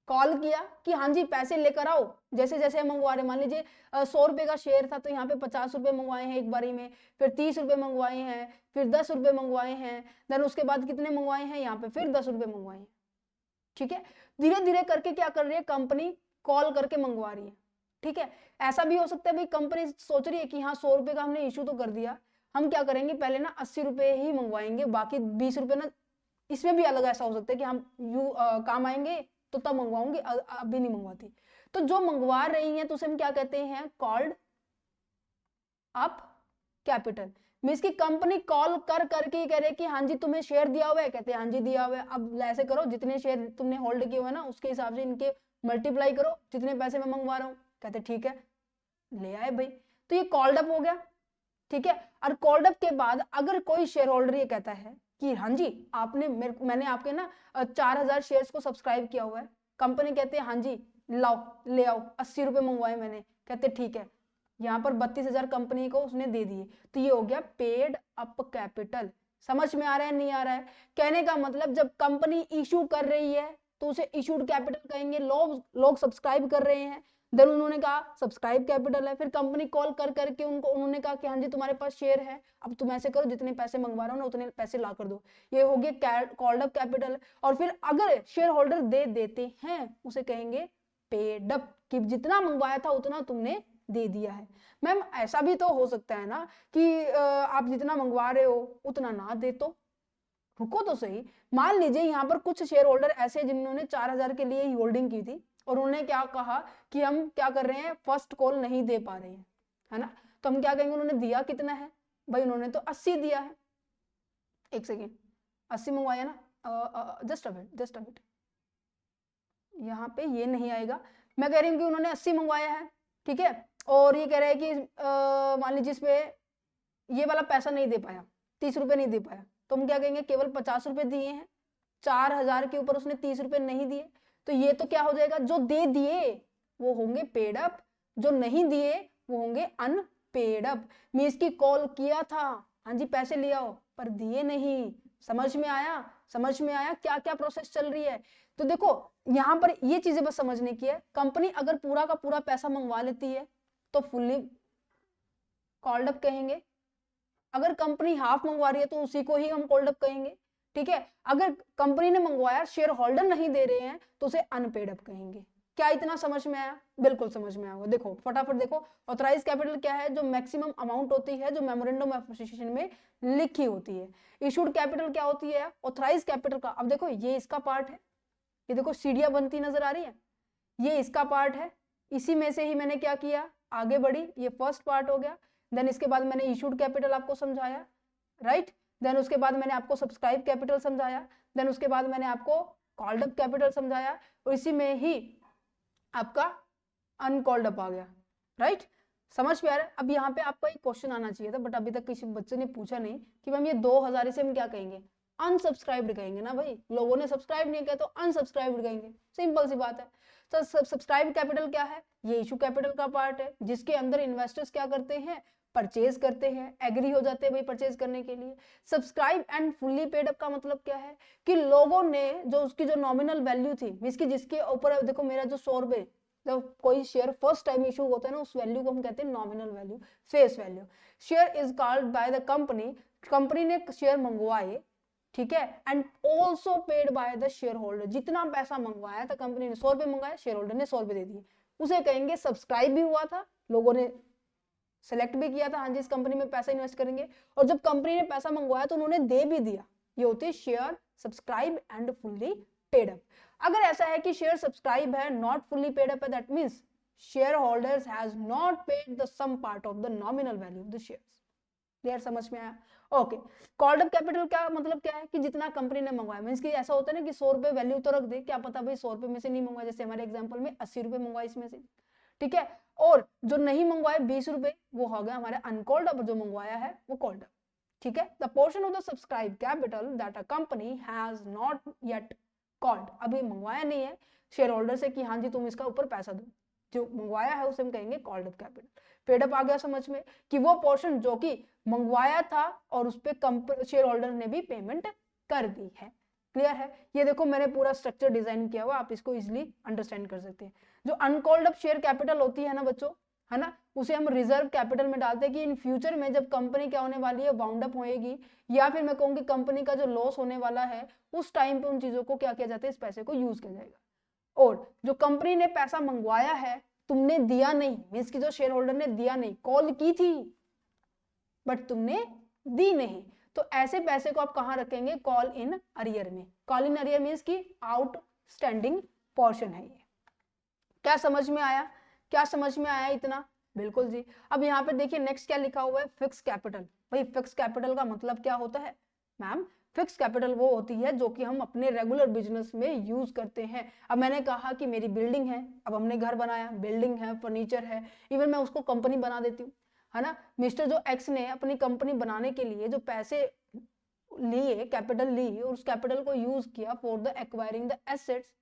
कॉल किया कि हाँ जी पैसे लेकर आओ, जैसे जैसे मंगवा रहे। मान लीजिए 100 रुपए का शेयर था तो यहाँ पे 50 रुपए मंगवाए हैं एक बारी में, फिर 30 रुपए मंगवाए हैं, फिर 10 रुपए मंगवाए हैं, देन उसके बाद कितने मंगवाए हैं, यहाँ पे फिर 10 रुपए मंगवाए हैं। ठीक है, धीरे धीरे करके क्या कर रही है कंपनी, कॉल करके मंगवा रही है। ठीक है, ऐसा भी हो सकता है भाई कंपनी सोच रही है कि हाँ 100 रुपए का हमने इशू तो कर दिया, हम क्या करेंगे पहले ना 80 रुपए ही मंगवाएंगे, बाकी 20 रुपए ना, इसमें भी अलग ऐसा हो सकता है कि हम काम आएंगे तो तब मंगवाऊंगी, अभी नहीं मंगवाती। तो जो मंगवा रही हैं तो उसे हम क्या कहते हैं, कॉल्ड अप कैपिटल। मीन्स की कंपनी कॉल कर करके कह रहे कि हाँ जी तुम्हें शेयर दिया हुआ है, कहते हैं हाँ जी दिया हुआ है। अब ऐसे करो, जितने शेयर तुमने होल्ड किए हुए ना उसके हिसाब से इनके मल्टीप्लाई करो, जितने पैसे मैं मंगवा रहा हूँ। कहते ठीक है, ले आए भाई, तो ये कॉल्ड अप हो गया, ठीक है। और कॉल्ड अप के बाद अगर कोई शेयर होल्डर ये कहता है कि हाँ जी आपने मैंने आपके ना 4000 शेयर्स को सब्सक्राइब किया हुआ है, कंपनी कहते हैं हाँ जी लाओ ले आओ, 80 रुपए मंगवाए मैंने, कहते ठीक है, यहाँ पर 32,000 कंपनी को उसने दे दिए, तो ये हो गया पेड अप कैपिटल। समझ में आ रहा है नहीं आ रहा है? कहने का मतलब जब कंपनी इशू कर रही है तो उसे इशूड कैपिटल कहेंगे, लोग सब्सक्राइब कर रहे हैं, देन उन्होंने कहा सब्सक्राइब कैपिटल है, फिर कंपनी कॉल कर करके उन्होंने कहा कि हाँ जी तुम्हारे पास शेयर है, अब तुम ऐसे करो जितने पैसे मंगवा रहा हो ना उतने पैसे ला कर दो, ये हो गया कॉल्ड अप कैपिटल। और फिर अगर शेयर होल्डर दे देते हैं उसे कहेंगे पेड अप, कि जितना मंगवाया था उतना तुमने दे दिया है। मैम ऐसा भी तो हो सकता है ना कि आप जितना मंगवा रहे हो उतना ना दे, तो रुको तो सही, मान लीजिए यहाँ पर कुछ शेयर होल्डर ऐसे जिन्होंने 4000 के लिए ही होल्डिंग की थी और उन्होंने क्या कहा कि हम क्या कर रहे हैं, फर्स्ट कॉल नहीं दे पा रहे हैं, है ना, तो हम क्या कहेंगे उन्होंने दिया कितना है भाई, उन्होंने तो 80 दिया है, एक सेकेंड 80 मंगवाया ना, जस्ट अ बिट, यहाँ पे ये नहीं आएगा, मैं कह रही हूँ कि उन्होंने 80 मंगवाया है, ठीक है, और ये कह रहे हैं कि मान लीजिए इस पे ये वाला पैसा नहीं दे पाया, 30 रुपए नहीं दे पाया, तो हम क्या कहेंगे केवल 50 रुपए दिए हैं, 4000 के ऊपर उसने 30 रुपए नहीं दिए, तो ये तो क्या हो जाएगा, जो दे दिए वो होंगे पेड अप, जो नहीं दिए वो होंगे अनपेड अप। मींस की कॉल किया था हाँ जी पैसे ले आओ पर दिए नहीं। समझ में आया? समझ में आया क्या क्या प्रोसेस चल रही है? तो देखो यहाँ पर ये चीजें बस समझने की है, कंपनी अगर पूरा का पूरा पैसा मंगवा लेती है तो फुल्ली कॉल्ड अप कहेंगे, अगर कंपनी हाफ मंगवा रही है तो उसी को ही हम कॉल्ड अप कहेंगे, ठीक है। अगर कंपनी ने मंगवाया शेयर होल्डर नहीं दे रहे हैं तो उसे अनपेड अप कहेंगे। क्या इतना समझ में आया? बिल्कुल समझ में आया। देखो फटाफट देखो, ऑथराइज कैपिटल क्या है, जो मैक्सिमम अमाउंट होती है जो मेमोरेंडम ऑफ एसोसिएशन में लिखी होती है। इशूड कैपिटल क्या होती है, ऑथराइज कैपिटल का। अब देखो ये इसका पार्ट है, ये देखो सीढ़ियां बनती नजर आ रही है, ये इसका पार्ट है, इसी में से ही मैंने क्या किया आगे बढ़ी, ये फर्स्ट पार्ट हो गया। देन इसके बाद मैंने इशूड कैपिटल आपको समझाया, राइट। देन उसके बाद मैंने आपको सब्सक्राइब कैपिटल समझाया, देन उसके बाद मैंने आपको कॉल्ड अप कैपिटल समझाया, और इसी में ही आपका अनकॉल्ड अप आ गया, राइट। समझ में आ रहा है? अब यहाँ पे आपको एक क्वेश्चन आना चाहिए था बट अभी तक किसी बच्चे ने पूछा नहीं कि मैम ये 2000 से हम क्या कहेंगे, अनसब्सक्राइब्ड कहेंगे ना भाई, लोगों ने सब्सक्राइब नहीं किया तो अनसब्सक्राइब्ड कहेंगे, सिंपल सी बात है। तो सब्सक्राइब कैपिटल क्या है, ये इशू कैपिटल का पार्ट है जिसके अंदर इन्वेस्टर्स क्या करते हैं, परचेज करते हैं, एग्री हो जाते हैं भाई परचेज करने के लिए। Subscribe and fully paid up का मतलब क्या है कि लोगों ने जो उसकी जो नॉमिनल वैल्यू थी, इसकी जिसके ऊपर देखो मेरा जो 100 रुपए, जब कोई शेयर फर्स्ट टाइम इशू होता है ना उस वैल्यू को हम कहते हैं nominal value, face value. Share is called by the company, company ने शेयर मंगवाए, ठीक है, and also paid by the share holder, जितना पैसा मंगवाया था कंपनी ने 100 रुपए मंगवाया, शेयर होल्डर ने 100 रुपए दे दिए, उसे कहेंगे सब्सक्राइब भी हुआ था, लोगों ने सेलेक्ट भी किया था हाँ जी इस कंपनी में पैसा इन्वेस्ट करेंगे, और जब कंपनी ने पैसा मंगवाया तो उन्होंने दे भी दिया। ये होती है share subscribe and fully paid up. अगर ऐसा है कि शेयर सब्सक्राइब है नॉट फुल्ली पेड अप है, that means share holders has not paid the sum part of the nominal value of the shares. Clear? समझ में आया? ओके। कॉल्ड अप कैपिटल का मतलब क्या है कि जितना कंपनी ने मंगवाया, मींस कि ऐसा होता है ना कि 100 रुपए वैल्यू तो रख दे, क्या पता भाई 100 रुपए में से नहीं मंगवाया, जैसे हमारे एग्जांपल में 80 रुपए मंगवाए इसमें से, ठीक है, और जो नहीं मंगवाए 20 रुपए वो हो गया हमारे अनकॉल्ड अप, जो मंगवाया है वो कॉल्ड अप, ठीक है। The portion of the subscribe capital that a company has not yet called, अभी मंगवाया नहीं है शेयर होल्डर से कि हाँ जी तुम इसका ऊपर पैसा दो, जो मंगवाया है उसे हम कहेंगे called up capital. Paid up आ गया समझ में कि वो पोर्शन जो कि मंगवाया था और उस पर शेयर होल्डर ने भी पेमेंट कर दी है। क्लियर है? ये देखो मैंने पूरा स्ट्रक्चर डिजाइन किया हुआ, आप इसको इजिली अंडरस्टैंड कर सकते हैं। जो अनकॉल्ड अप शेयर कैपिटल होती है ना बच्चों, है ना, उसे हम रिजर्व कैपिटल में डालते हैं कि इन फ्यूचर में जब कंपनी क्या होने वाली है, वाउंड अप होएगी, या फिर मैं कहूंगी कंपनी का जो लॉस होने वाला है उस टाइम पे उन चीजों को क्या किया जाता है, इस पैसे को यूज किया जाएगा। और जो कंपनी ने पैसा मंगवाया है तुमने दिया नहीं, मींस की जो शेयर होल्डर ने दिया नहीं, कॉल की थी बट तुमने दी नहीं, तो ऐसे पैसे को आप कहां रखेंगे, कॉल इन अरियर में। कॉल इन अरियर मींस की आउटस्टैंडिंग पोर्शन है ये। क्या समझ में आया? क्या समझ में आया इतना? बिल्कुल जी। अब यहाँ पे देखिए नेक्स्ट क्या लिखा हुआ है, फिक्स कैपिटल। भाई फिक्स कैपिटल का मतलब क्या होता है मैम? फिक्स कैपिटल वो होती है जो कि हम अपने रेगुलर बिजनेस में यूज करते हैं। अब मैंने कहा कि मेरी बिल्डिंग है, अब हमने घर बनाया, बिल्डिंग है, फर्नीचर है, इवन मैं उसको कंपनी बना देती हूँ, है ना। मिस्टर जो एक्स ने अपनी कंपनी बनाने के लिए जो पैसे लिए, कैपिटल ली, और उस कैपिटल को यूज किया for the acquiring the assets.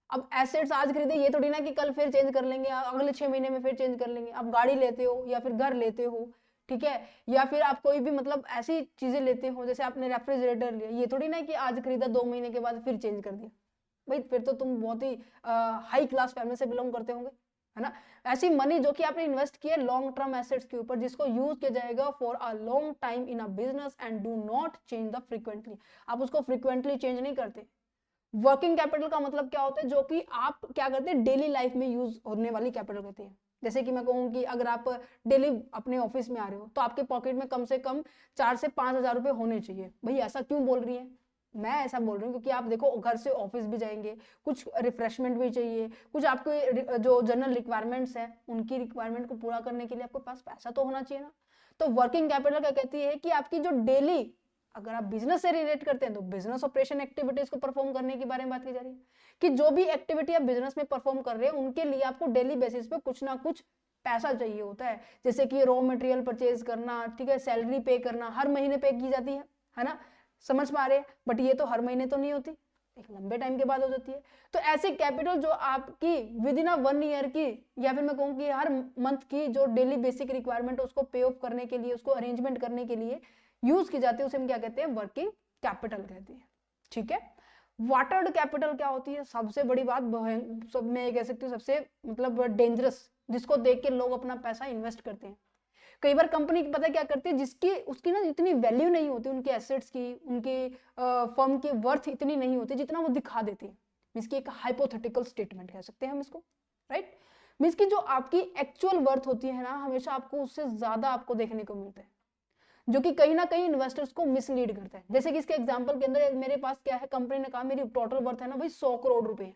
अब एसेट्स आज खरीदे, ये थोड़ी ना कि कल फिर चेंज कर लेंगे, अगले 6 महीने में फिर चेंज कर लेंगे। आप गाड़ी लेते हो या फिर घर लेते हो, ठीक है, या फिर आप कोई भी मतलब ऐसी चीजें लेते हो, जैसे आपने रेफ्रिजरेटर लिया, ये थोड़ी ना कि आज खरीदा 2 महीने के बाद फिर चेंज कर दिया। भाई फिर तो तुम बहुत ही हाई क्लास फैमिली से बिलोंग करते होंगे, है ना। ऐसी मनी जो कि आपने इन्वेस्ट किया लॉन्ग टर्म एसेट्स के ऊपर, जिसको यूज किया जाएगा for a long time in a business and do not change the frequently. आप उसको फ्रीक्वेंटली चेंज नहीं करते। वर्किंग कैपिटल का मतलब क्या होता है? जो कि आप क्या करते हैं, डेली लाइफ में यूज होने वाली कैपिटल कहते हैं। जैसे कि मैं कहूँ कि अगर आप डेली अपने ऑफिस में आ रहे हो तो आपके पॉकेट में कम से कम 4 से 5 हजार रुपए होने चाहिए। भाई ऐसा क्यों बोल रही है? मैं ऐसा बोल रही हूँ क्योंकि आप देखो घर से ऑफिस भी जाएंगे, कुछ रिफ्रेशमेंट भी चाहिए, कुछ आपके जो जनरल रिक्वायरमेंट्स है उनकी रिक्वायरमेंट को पूरा करने के लिए आपके पास पैसा तो होना चाहिए ना। तो वर्किंग कैपिटल क्या कहती है कि आपकी जो डेली, अगर आप बिजनेस से रिलेट करते हैं तो बिजनेस ऑपरेशन एक्टिविटीज को परफॉर्म करने के बारे में बात की जा रही है, कि जो भी एक्टिविटी आप बिजनेस में परफॉर्म कर रहे हैं उनके लिए आपको डेली बेसिस पे कुछ ना कुछ पैसा चाहिए होता है। जैसे कि रॉ मटेरियल परचेज करना, ठीक है, सैलरी पे करना, हर महीने पे की जाती है ना, समझ पा रहे हैं। बट ये तो हर महीने तो नहीं होती, एक लंबे टाइम के बाद हो जाती है। तो ऐसे कैपिटल जो आपकी विद इन 1 ईयर की, या फिर मैं कहूँ कि हर मंथ की जो डेली बेसिक रिक्वायरमेंट है उसको पे ऑफ करने के लिए, उसको अरेंजमेंट करने के लिए यूज की जाती है, उसे हम क्या कहते हैं? वर्किंग कैपिटल कहते हैं, ठीक है। वाटर्ड कैपिटल क्या होती है? सबसे बड़ी बात, सब मैं ये कह सकती हूँ सबसे मतलब डेंजरस, जिसको देख के लोग अपना पैसा इन्वेस्ट करते हैं। कई बार कंपनी पता क्या करती है, जिसकी उसकी ना इतनी वैल्यू नहीं होती, उनके एसेट्स की, उनके फर्म की वर्थ इतनी नहीं होती जितना वो दिखा देती है। मींस की एक हाइपोथेटिकल स्टेटमेंट कह सकते हैं हम इसको, राइट। मींस की जो आपकी एक्चुअल वर्थ होती है ना, हमेशा आपको उससे ज्यादा आपको देखने को मिलता है, जो कि कहीं ना कहीं इन्वेस्टर्स को मिसलीड करता है। जैसे कि इसके एग्जांपल के अंदर मेरे पास क्या है, कंपनी ने कहा मेरी टोटल वर्थ है ना भाई 100 करोड़ रुपए है।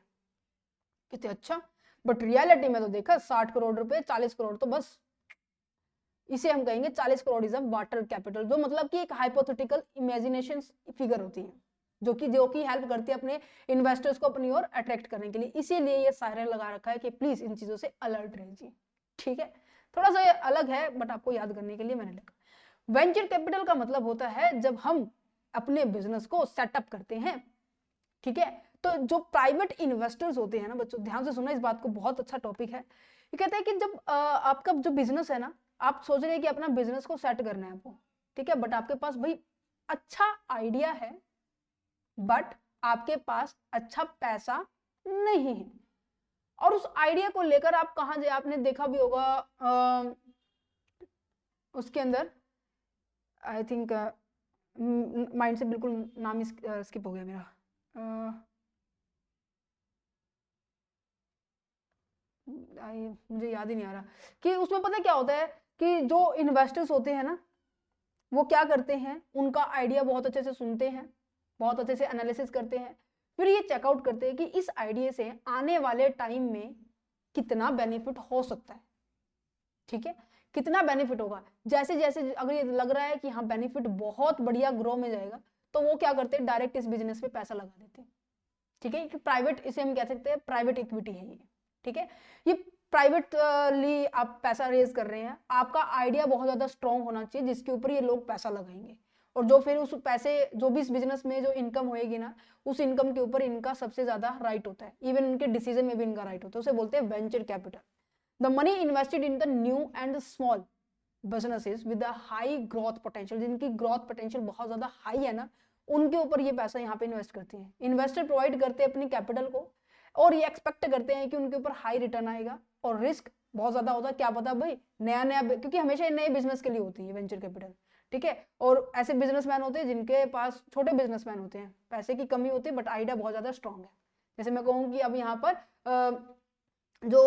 कहते अच्छा, बट रियलिटी में तो देखा 60 करोड़ रुपए, 40 करोड़ तो बस। इसे हम कहेंगे 40 crore is a water capital, जो मतलब कि एक हाइपोथेटिकल इमेजिनेशन फिगर होती है, जो कि हेल्प करती है अपने इन्वेस्टर्स को अपनी ओर अट्रैक्ट करने के लिए। इसीलिए ये सायरन लगा रखा है कि प्लीज इन चीजों से अलर्ट रहिए, ठीक है। थोड़ा सा ये अलग है बट आपको याद करने के लिए मैंने लिखा। वेंचर कैपिटल का मतलब होता है जब हम अपने बिजनेस को सेटअप करते हैं, ठीक है। तो जो प्राइवेट इन्वेस्टर्स होते हैं ना बच्चों, ध्यान से सुना इस बात को, बहुत अच्छा टॉपिक है। ये कहते हैं कि जब आपका जो बिजनेस है ना, आप सोच रहे हैं कि अपना बिजनेस को सेट करना है आपको, ठीक है, बट आपके पास भाई अच्छा आइडिया है, बट आपके पास अच्छा पैसा नहीं है, और उस आइडिया को लेकर आप कहां जाए, आपने देखा भी होगा उसके अंदर, आई थिंक माइंड से बिल्कुल नाम स्किप हो गया मेरा, मुझे याद ही नहीं आ रहा, कि उसमें पता क्या होता है कि जो इन्वेस्टर्स होते हैं ना, वो क्या करते हैं, उनका आइडिया बहुत अच्छे से सुनते हैं, बहुत अच्छे से एनालिसिस करते हैं, फिर ये चेकआउट करते हैं कि इस आइडिया से आने वाले टाइम में कितना बेनिफिट हो सकता है, ठीक है, कितना बेनिफिट होगा। जैसे जैसे अगर ये लग रहा है कि हाँ बेनिफिट बहुत बढ़िया ग्रो में जाएगा, तो वो क्या करते हैं, डायरेक्ट इस बिजनेस में पैसा लगा देते हैं, ठीक है। प्राइवेट, इसे हम कह सकते हैं प्राइवेट इक्विटी है ये, ठीक है। ये प्राइवेटली आप पैसा रेज कर रहे हैं, आपका आइडिया बहुत ज्यादा स्ट्रॉन्ग होना चाहिए जिसके ऊपर ये लोग पैसा लगाएंगे, और जो फिर उस पैसे, जो भी इस बिजनेस में जो इनकम होएगी ना, उस इनकम के ऊपर इनका सबसे ज्यादा राइट होता है, इवन उनके डिसीजन में भी इनका राइट होता है, उसे बोलते हैं venture capital. The money invested in the new and small businesses with the high growth potential, जिनकी ग्रोथ पोटेंशियल बहुत ज्यादा हाई है ना, उनके ऊपर ये पैसा यहाँ पे इन्वेस्ट करते हैं। इन्वेस्टर प्रोवाइड करते हैं अपनी कैपिटल को, और ये एक्सपेक्ट करते हैं कि उनके ऊपर हाई रिटर्न आएगा, और रिस्क बहुत ज्यादा होता है। क्या पता भाई नया नया, क्योंकि हमेशा नए बिजनेस के लिए होती है वेंचर कैपिटल, ठीक है। और ऐसे बिजनेसमैन होते हैं जिनके पास, छोटे बिजनेसमैन होते हैं, पैसे की कमी होती है बट आइडिया बहुत ज्यादा स्ट्रांग है। जैसे मैं कहूँ कि अब यहाँ पर जो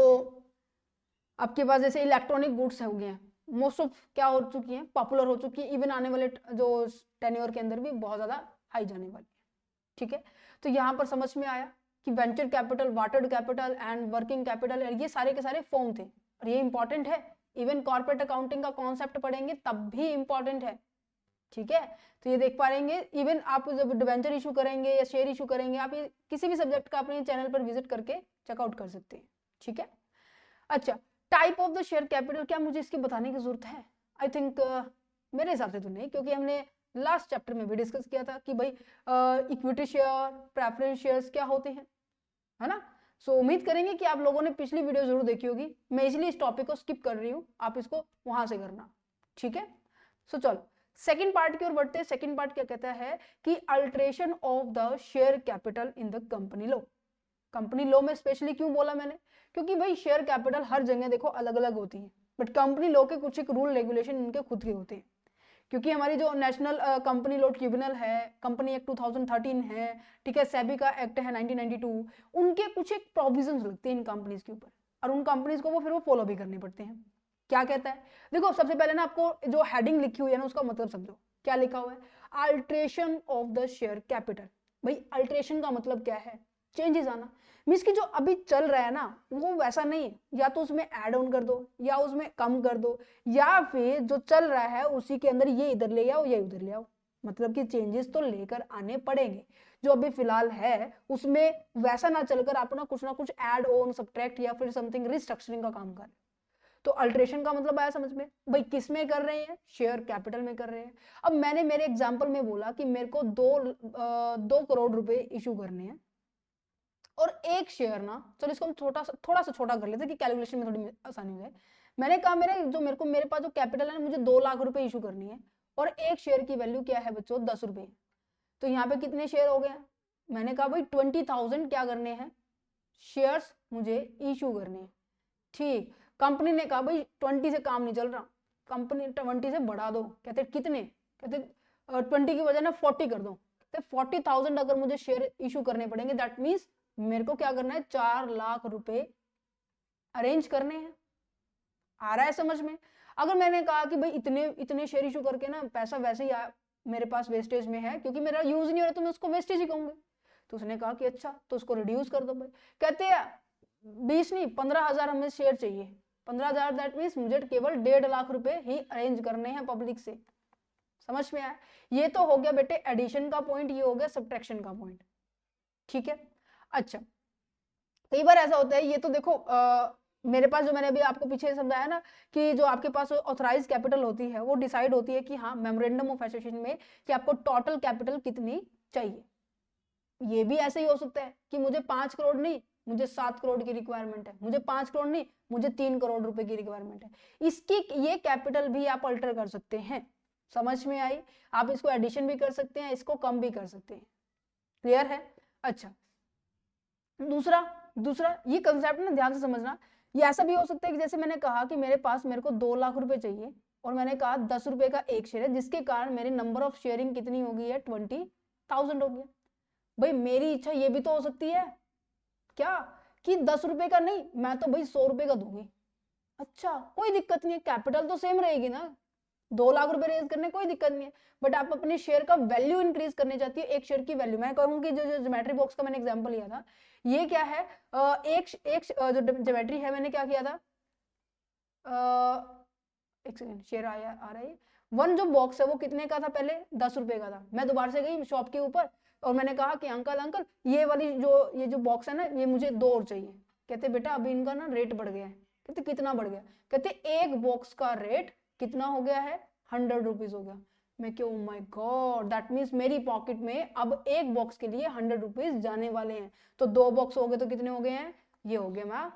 आपके पास जैसे इलेक्ट्रॉनिक गुड्स हो गए हैं, मोस्ट ऑफ क्या हो चुकी हैं, पॉपुलर हो चुकी है, इवन आने वाले जो टेन्योर के अंदर भी बहुत ज्यादा हाई जाने वाली है, ठीक है। तो यहाँ पर समझ में आया कि venture capital, watered capital and working capital, ये सारे के सारे फॉर्म थे, और ये इंपॉर्टेंट है। इवन कॉर्पोरेट अकाउंटिंग का कॉन्सेप्ट पढ़ेंगे तब भी इंपॉर्टेंट है, ठीक है, तो ये देख पा रहेंगे। इवन आप जब डिबेंचर इशू करेंगे या शेयर इशू करेंगे, आप ये किसी भी सब्जेक्ट का अपने चैनल पर विजिट करके चेकआउट कर सकते हैं। ठीक है, अच्छा, type of the share capital, क्या मुझे इसकी बताने की जरूरत है? आई थिंक मेरे हिसाब से तो नहीं, क्योंकि हमने लास्ट चैप्टर में भी डिस्कस किया था कि भाई इक्विटी शेयर, प्रेफरेंस शेयर्स क्या होते हैं, है ना। सो उम्मीद करेंगे कि आप लोगों ने पिछली वीडियो जरूर देखी होगी। मैं इसलिए इस टॉपिक को स्किप कर रही हूँ, आप इसको वहां से करना। ठीक है, सो चलो सेकंड पार्ट की ओर बढ़ते हैं। सेकंड पार्ट क्या कहता है कि alteration of the share capital in the company law. Company law में स्पेशली क्यों बोला मैंने, क्योंकि भाई शेयर कैपिटल हर जगह देखो अलग अलग होती है, बट कंपनी लॉ के कुछ एक रूल रेगुलेशन इनके खुद के होते हैं। क्योंकि हमारी जो नेशनल कंपनी लॉ ट्रिब्यूनल है, कंपनी एक्ट 2013 है, ठीक है, सेबी का एक्ट है 1992, उनके कुछ एक प्रोविजंस लगते हैं इन कंपनीज के ऊपर, और उन कंपनीज को वो फिर वो फॉलो भी करने पड़ते हैं। क्या कहता है, देखो सबसे पहले ना आपको जो हेडिंग लिखी हुई है ना उसका मतलब समझो। क्या लिखा हुआ है? Alteration of the share capital. भाई अल्टरेशन का मतलब क्या है? चेंजेस आना। मीन्स कि जो अभी चल रहा है ना वो वैसा नहीं है, या तो उसमें ऐड ऑन कर दो या उसमें कम कर दो, या फिर जो चल रहा है उसी के अंदर ये इधर ले आओ ये उधर ले आओ। मतलब कि चेंजेस तो लेकर आने पड़ेंगे। जो अभी फिलहाल है उसमें वैसा ना चलकर आप ना कुछ ऐड ऑन, सब्ट्रैक्ट या फिर समथिंग रिस्ट्रक्चरिंग का काम कर। तो अल्टरेशन का मतलब आया समझ में? भाई किस में कर रहे हैं? शेयर कैपिटल में कर रहे हैं। अब मैंने मेरे एग्जांपल में बोला कि मेरे को 2 करोड़ रुपए इशू करने हैं, और एक शेयर ना, चलो इसको हम थोड़ा सा छोटा कर लेते हैं कि कैलकुलेशन में थोड़ी आसानी हो जाए। मैंने कहा मेरे पास जो कैपिटल है ना, मुझे 2 लाख रुपए इशू करनी है, और एक शेयर की वैल्यू क्या है बच्चों? 10 रुपए। तो यहाँ पे कितने शेयर हो गए? मैंने कहा भाई 20,000 क्या करने हैं? शेयर्स मुझे इशू करने हैं। ठीक, कंपनी ने कहा भाई 20 से काम नहीं चल रहा, कंपनी 20 से बढ़ा दो। कहते कितने? कहते 20 की वजह ना 40 कर दो। कहते 40,000 अगर मुझे शेयर इशू करने पड़ेंगे, दैट मीन्स मेरे को क्या करना है? 4 लाख रुपए अरेंज करने हैं। आ रहा है समझ में? अगर मैंने कहा कि भाई इतने इतने शेयर इशू करके ना पैसा वैसे ही मेरे पास वेस्टेज में है, क्योंकि मेरा यूज नहीं हो रहा, तो मैं उसको वेस्टेज ही कहूंगा। तो उसने कहा कि अच्छा तो उसको रिड्यूस कर दो भाई। कहते हैं 20 नहीं 15,000 हमें शेयर चाहिए। 15,000 दैट मीन्स मुझे केवल 1.5 लाख रुपए ही अरेंज करने हैं पब्लिक से। समझ में आया? ये तो हो गया बेटे एडिशन का पॉइंट, ये हो गया सब्ट्रैक्शन का पॉइंट। ठीक है, अच्छा कई बार ऐसा होता है, ये तो देखो मेरे पास जो मैंने अभी आपको पीछे समझाया ना कि जो आपके पास ऑथराइज कैपिटल होती है वो डिसाइड होती है कि हाँ मेमोरेंडम ऑफ एसोसिएशन में कि आपको टोटल कैपिटल कितनी चाहिए। ये भी ऐसे ही हो सकता है कि मुझे 5 करोड़ नहीं, मुझे 7 करोड़ की रिक्वायरमेंट है, मुझे 5 करोड़ नहीं, मुझे 3 करोड़ रुपए की रिक्वायरमेंट है। इसकी ये कैपिटल भी आप अल्टर कर सकते हैं। समझ में आई? आप इसको एडिशन भी कर सकते हैं, इसको कम भी कर सकते हैं। क्लियर है? अच्छा दूसरा दूसरा ये कंसेप्ट ना ध्यान से समझना। ये ऐसा भी हो सकता है कि जैसे मैंने कहा कि मेरे को 2 लाख रुपए चाहिए, और मैंने कहा 10 रुपए का एक शेयर है, जिसके कारण मेरे नंबर ऑफ शेयरिंग कितनी हो गई है? 20,000 हो गया। भाई मेरी इच्छा ये भी तो हो सकती है क्या कि 10 रुपए का नहीं, मैं तो भाई 100 रुपए का दूंगी। अच्छा कोई दिक्कत नहीं है, कैपिटल तो सेम रहेगी ना, 2 लाख रुपए रेज करने कोई दिक्कत नहीं है, बट आप अपने शेयर का वैल्यू इंक्रीज करने चाहती है। एक शेयर की वैल्यू मैं कहूंगी, जो ज्योमेट्री बॉक्स का मैंने एग्जांपल लिया था, ये क्या है? जो ज्योमेट्री है मैंने क्या किया था, एक सेकंड, शेयर आया आ रहा है। वन जो बॉक्स है वो कितने का था? पहले 10 रुपए का था। मैं दोबारा से गई शॉप के ऊपर और मैंने कहा कि अंकल अंकल ये जो बॉक्स है ना ये मुझे 2 और चाहिए। कहते बेटा अभी इनका ना रेट बढ़ गया है। कहते कितना बढ़ गया? कहते एक बॉक्स का रेट कितना हो गया है? 100 रुपीज हो गया। मैं क्यों, माय गॉड, दैट मीन्स मेरी पॉकेट में अब एक बॉक्स के लिए 100 रुपीज जाने वाले हैं। तो 2 बॉक्स हो गए तो कितने हो गए हैं? ये हो गए मैं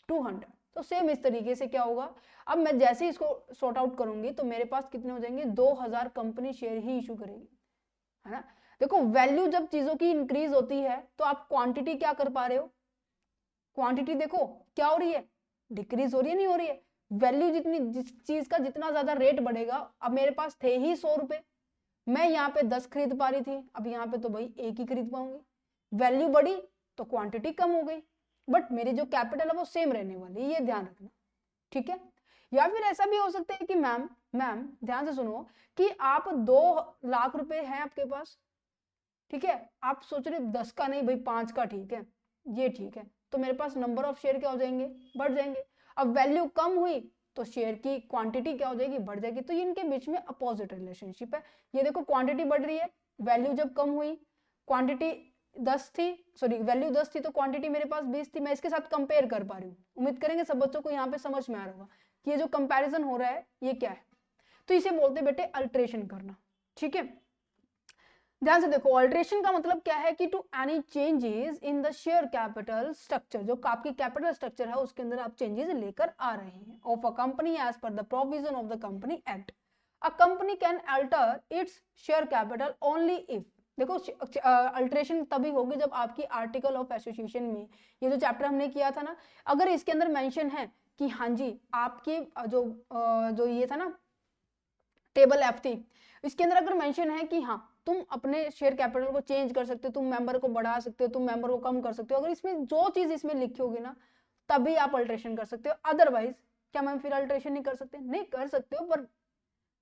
200। तो सेम इस तरीके से क्या होगा, अब मैं जैसे इसको सॉर्ट आउट करूंगी तो मेरे पास कितने हो जाएंगे? 2000 कंपनी शेयर ही इशू करेगी, है ना। देखो वैल्यू जब चीजों की इंक्रीज होती है तो आप क्वांटिटी क्या कर पा रहे हो? क्वांटिटी देखो क्या हो रही है? डिक्रीज हो रही है, नहीं हो रही है? वैल्यू जितनी, जिस चीज का जितना ज्यादा रेट बढ़ेगा, अब मेरे पास थे ही 100 रुपए, मैं यहाँ पे 10 खरीद पा रही थी, अब यहाँ पे तो भाई एक ही खरीद पाऊंगी। वैल्यू बढ़ी तो क्वांटिटी कम हो गई, बट मेरी जो कैपिटल है वो सेम रहने वाली है, ये ध्यान रखना। ठीक है, या फिर ऐसा भी हो सकता है कि मैम मैम ध्यान से सुनो कि आप 2 लाख रुपए हैं आपके पास, ठीक है, आप सोच रहे 10 का नहीं भाई 5 का ठीक है, ये ठीक है, तो मेरे पास नंबर ऑफ शेयर क्या हो जाएंगे? बढ़ जाएंगे। अब वैल्यू कम हुई तो शेयर की क्वांटिटी क्या हो जाएगी, बढ़ जाएगी। तो ये इनके बीच में अपोजिट रिलेशनशिप है। ये देखो क्वांटिटी बढ़ रही है, वैल्यू जब कम हुई, क्वांटिटी 10 थी, सॉरी वैल्यू 10 थी तो क्वांटिटी मेरे पास 20 थी, मैं इसके साथ कंपेयर कर पा रही हूँ। उम्मीद करेंगे सब बच्चों को यहाँ पे समझ में आ रहा होगा कि ये जो कंपैरिजन हो रहा है ये क्या है। तो इसे बोलते बेटे अल्टरेशन करना। ठीक है, ध्यान से देखो, अल्टरेशन का मतलब क्या है कि to any changes in the share capital structure, जो आपकी कैपिटल स्ट्रक्चर है उसके अंदर आप चेंजेस लेकर आ रहे हैं of a company as per the provision of the company act. A company can alter its share capital only if, देखो अल्टरेशन तभी होगी जब आपकी आर्टिकल ऑफ एसोसिएशन में, ये जो चैप्टर हमने किया था ना, अगर इसके अंदर मेंशन है कि हाँ जी आपकी जो ये था ना टेबल एफ थी, इसके अंदर अगर मेंशन है कि हाँ तुम अपने शेयर कैपिटल को चेंज कर सकते हो, तुम मेंबर को बढ़ा सकते हो, तुम मेंबर को कम कर सकते हो, अगर इसमें जो चीज इसमें लिखी होगी ना तभी आप अल्टरेशन कर सकते हो। अदरवाइज क्या मैम फिर अल्टरेशन नहीं कर सकते? नहीं कर सकते हो, पर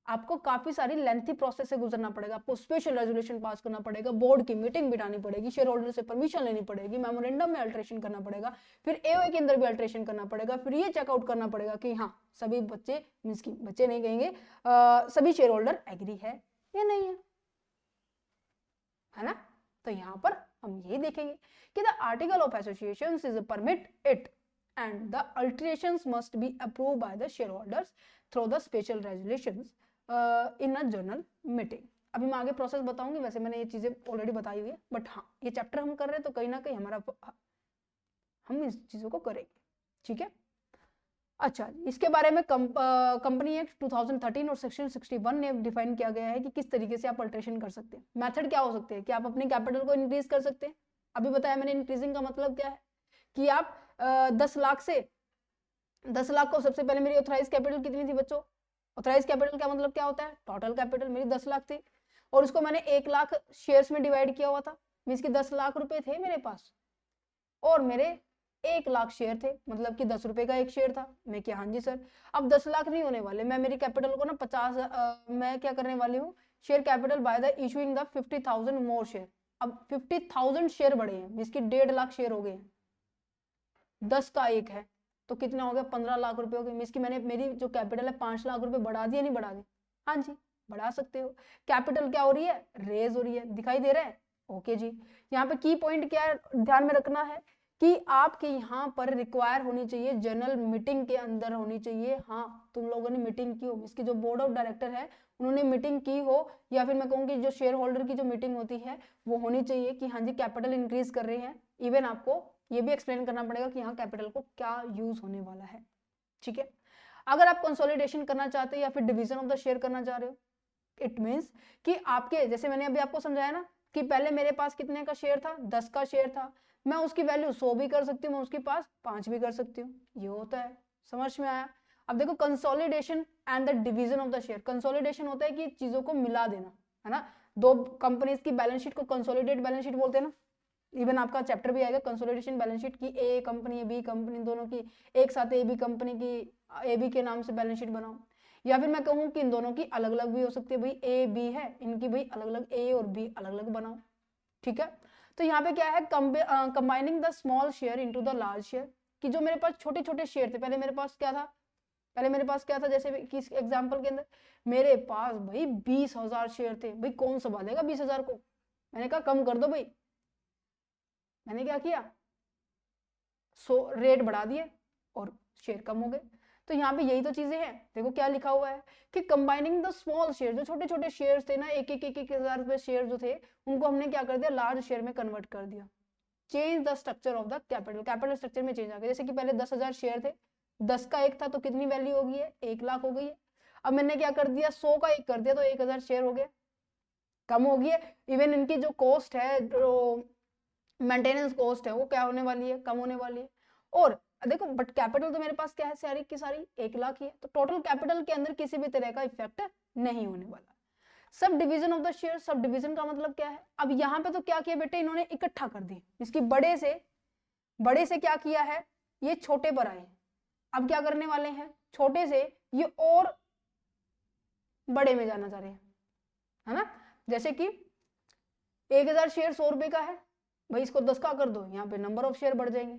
आपको काफी सारी लेंथी प्रोसेस से गुजरना पड़ेगा, आपको स्पेशल रेजोल्यूशन पास करना पड़ेगा, बोर्ड की मीटिंग बिठानी पड़ेगी, शेयर होल्डर से परमिशन लेनी पड़ेगी, मेमोरेंडम में अल्टरेशन करना पड़ेगा, फिर एओए के अंदर भी अल्टरेशन करना पड़ेगा, फिर ये चेकआउट करना पड़ेगा कि हाँ सभी बच्चे मींस की बच्चे नहीं कहेंगे सभी शेयर होल्डर एग्री है या नहीं है ना। तो यहाँ पर हम यही देखेंगे कि the article of association is permit it and the alterations must be approved by the shareholders through the special resolutions in a general meeting। अभी मैं आगे प्रोसेस बताऊंगी, वैसे मैंने ये चीजें ऑलरेडी बताई हुई है, बट हाँ ये चैप्टर हम कर रहे हैं तो कहीं ना कहीं हमारा हम इस चीजों को करेंगे। ठीक है, अच्छा इसके बारे में कंपनी एक्ट 2013 और सेक्शन 61 ने डिफाइन किया गया है कि किस तरीके से आप अल्टरेशन कर सकते हैं। मेथड क्या हो सकते हैं कि आप अपने कैपिटल को इंक्रीज कर सकते हैं, अभी बताया मैंने इंक्रीजिंग का मतलब क्या है कि आप 10 लाख से 10 लाख को, सबसे पहले मेरी ऑथराइज कैपिटल कितनी थी बच्चों, ऑथराइज कैपिटल का मतलब क्या होता है, टोटल कैपिटल मेरी 10 लाख थी और उसको मैंने 1 लाख शेयर्स में डिवाइड किया हुआ था, मींस कि 10 लाख रुपए थे मेरे पास और मेरे 1 लाख शेयर थे, मतलब कि 10 रुपए का एक शेयर था। मैं क्या, हाँ जी सर, अब 10 लाख नहीं होने वाले, मैं मेरी कैपिटल को ना 50 मैं क्या करने वाली हूँ, share capital by the issuing the 50,000 more share. अब 50,000 शेयर बढ़े हैं, मींस की 1.5 लाख शेयर हो गए हैं, 10 का एक है तो कितना हो गया, 15 लाख रुपए हो गए, मींस की मैंने मेरी जो कैपिटल है 5 लाख रुपए बढ़ा दिया, नहीं बढ़ा दी, हाँ जी बढ़ा सकते हो। कैपिटल क्या हो रही है, रेज हो रही है, दिखाई दे रहा है, ओके जी। यहाँ पे की पॉइंट क्या है ध्यान में रखना है कि आपके यहाँ पर रिक्वायर होनी चाहिए, जनरल मीटिंग के अंदर होनी चाहिए। हाँ तुम लोगों ने मीटिंग की हो, इसकी जो बोर्ड ऑफ डायरेक्टर है उन्होंने मीटिंग की हो, या फिर मैं कहूँगी जो शेयर होल्डर की जो मीटिंग होती है वो होनी चाहिए कि हाँ जी कैपिटल इंक्रीज कर रहे हैं। इवन आपको ये भी एक्सप्लेन करना पड़ेगा कि यहाँ कैपिटल को क्या यूज होने वाला है। ठीक है, अगर आप कंसोलिडेशन करना चाहते हो या फिर डिवीजन ऑफ द शेयर करना चाह रहे हो, इट मीन्स कि आपके, जैसे मैंने अभी आपको समझाया ना कि पहले मेरे पास कितने का शेयर था, 10 का शेयर था, मैं उसकी वैल्यू 100 भी कर सकती हूँ, मैं उसके पास 5 भी कर सकती हूँ, ये होता है। समझ में आया? अब देखो consolidation and the division of the share, consolidation होता है कि चीजों को मिला देना, है ना, दो कंपनीज की बैलेंस शीट को कंसोलिडेट बैलेंस शीट बोलते हैं ना। इवन आपका चैप्टर भी आएगा कंसोलिडेशन बैलेंस शीट की, ए कंपनी बी कंपनी दोनों की एक साथ ए बी कंपनी की ए बी के नाम से बैलेंस शीट बनाओ, या फिर मैं कहूँ कि इन दोनों की अलग अलग भी हो सकती है, भाई ए बी है इनकी भाई अलग अलग ए और बी अलग अलग बनाओ। ठीक है, तो यहाँ पे क्या है, combining the small share into the large share, कि जो मेरे पास छोटे छोटे शेयर थे, पहले मेरे पास क्या था, पहले मेरे पास क्या था, जैसे किस एग्जांपल के अंदर मेरे पास भाई 20,000 शेयर थे, भाई कौन संभालेगा 20,000 को, मैंने कहा कम कर दो भाई, मैंने क्या किया, रेट बढ़ा दिए और शेयर कम हो गए। तो यहाँ पे यही तो चीजें हैं, देखो क्या लिखा हुआ है कि कंबाइनिंग द स्मॉल शेयर, जो छोटे छोटे शेयर्स थे ना, एक हजार रुपए शेयर जो थे उनको हमने क्या कर दिया, लार्ज शेयर में कन्वर्ट कर दिया। Change the structure of the capital, capital structure में चेंज आ गया। जैसे कि पहले 10,000 शेयर थे, 10 का एक था तो कितनी वैल्यू हो गई है, 1 लाख हो गई है। अब मैंने क्या कर दिया, 100 का एक कर दिया तो 1,000 शेयर हो गया, कम हो गई है। इवन इनकी जो कॉस्ट है, जो मेंटेनेंस कॉस्ट है वो क्या होने वाली है, कम होने वाली है। और देखो बट कैपिटल तो मेरे पास क्या है, सारी की सारी 1 लाख ही है, तो टोटल कैपिटल के अंदर किसी भी तरह का इफेक्ट नहीं होने वाला। Sub division of the share, sub division का मतलब क्या है, अब यहाँ पे तो क्या किया बेटे, इन्होंने इकट्ठा कर दी, इसकी बड़े से क्या किया है, ये छोटे पर आए, अब क्या करने वाले हैं, छोटे से ये और बड़े में जाना चाह रहे हैं, है ना। जैसे कि 1,000 शेयर 100 रुपए का है, भाई इसको 10 का कर दो, यहाँ पे नंबर ऑफ शेयर बढ़ जाएंगे,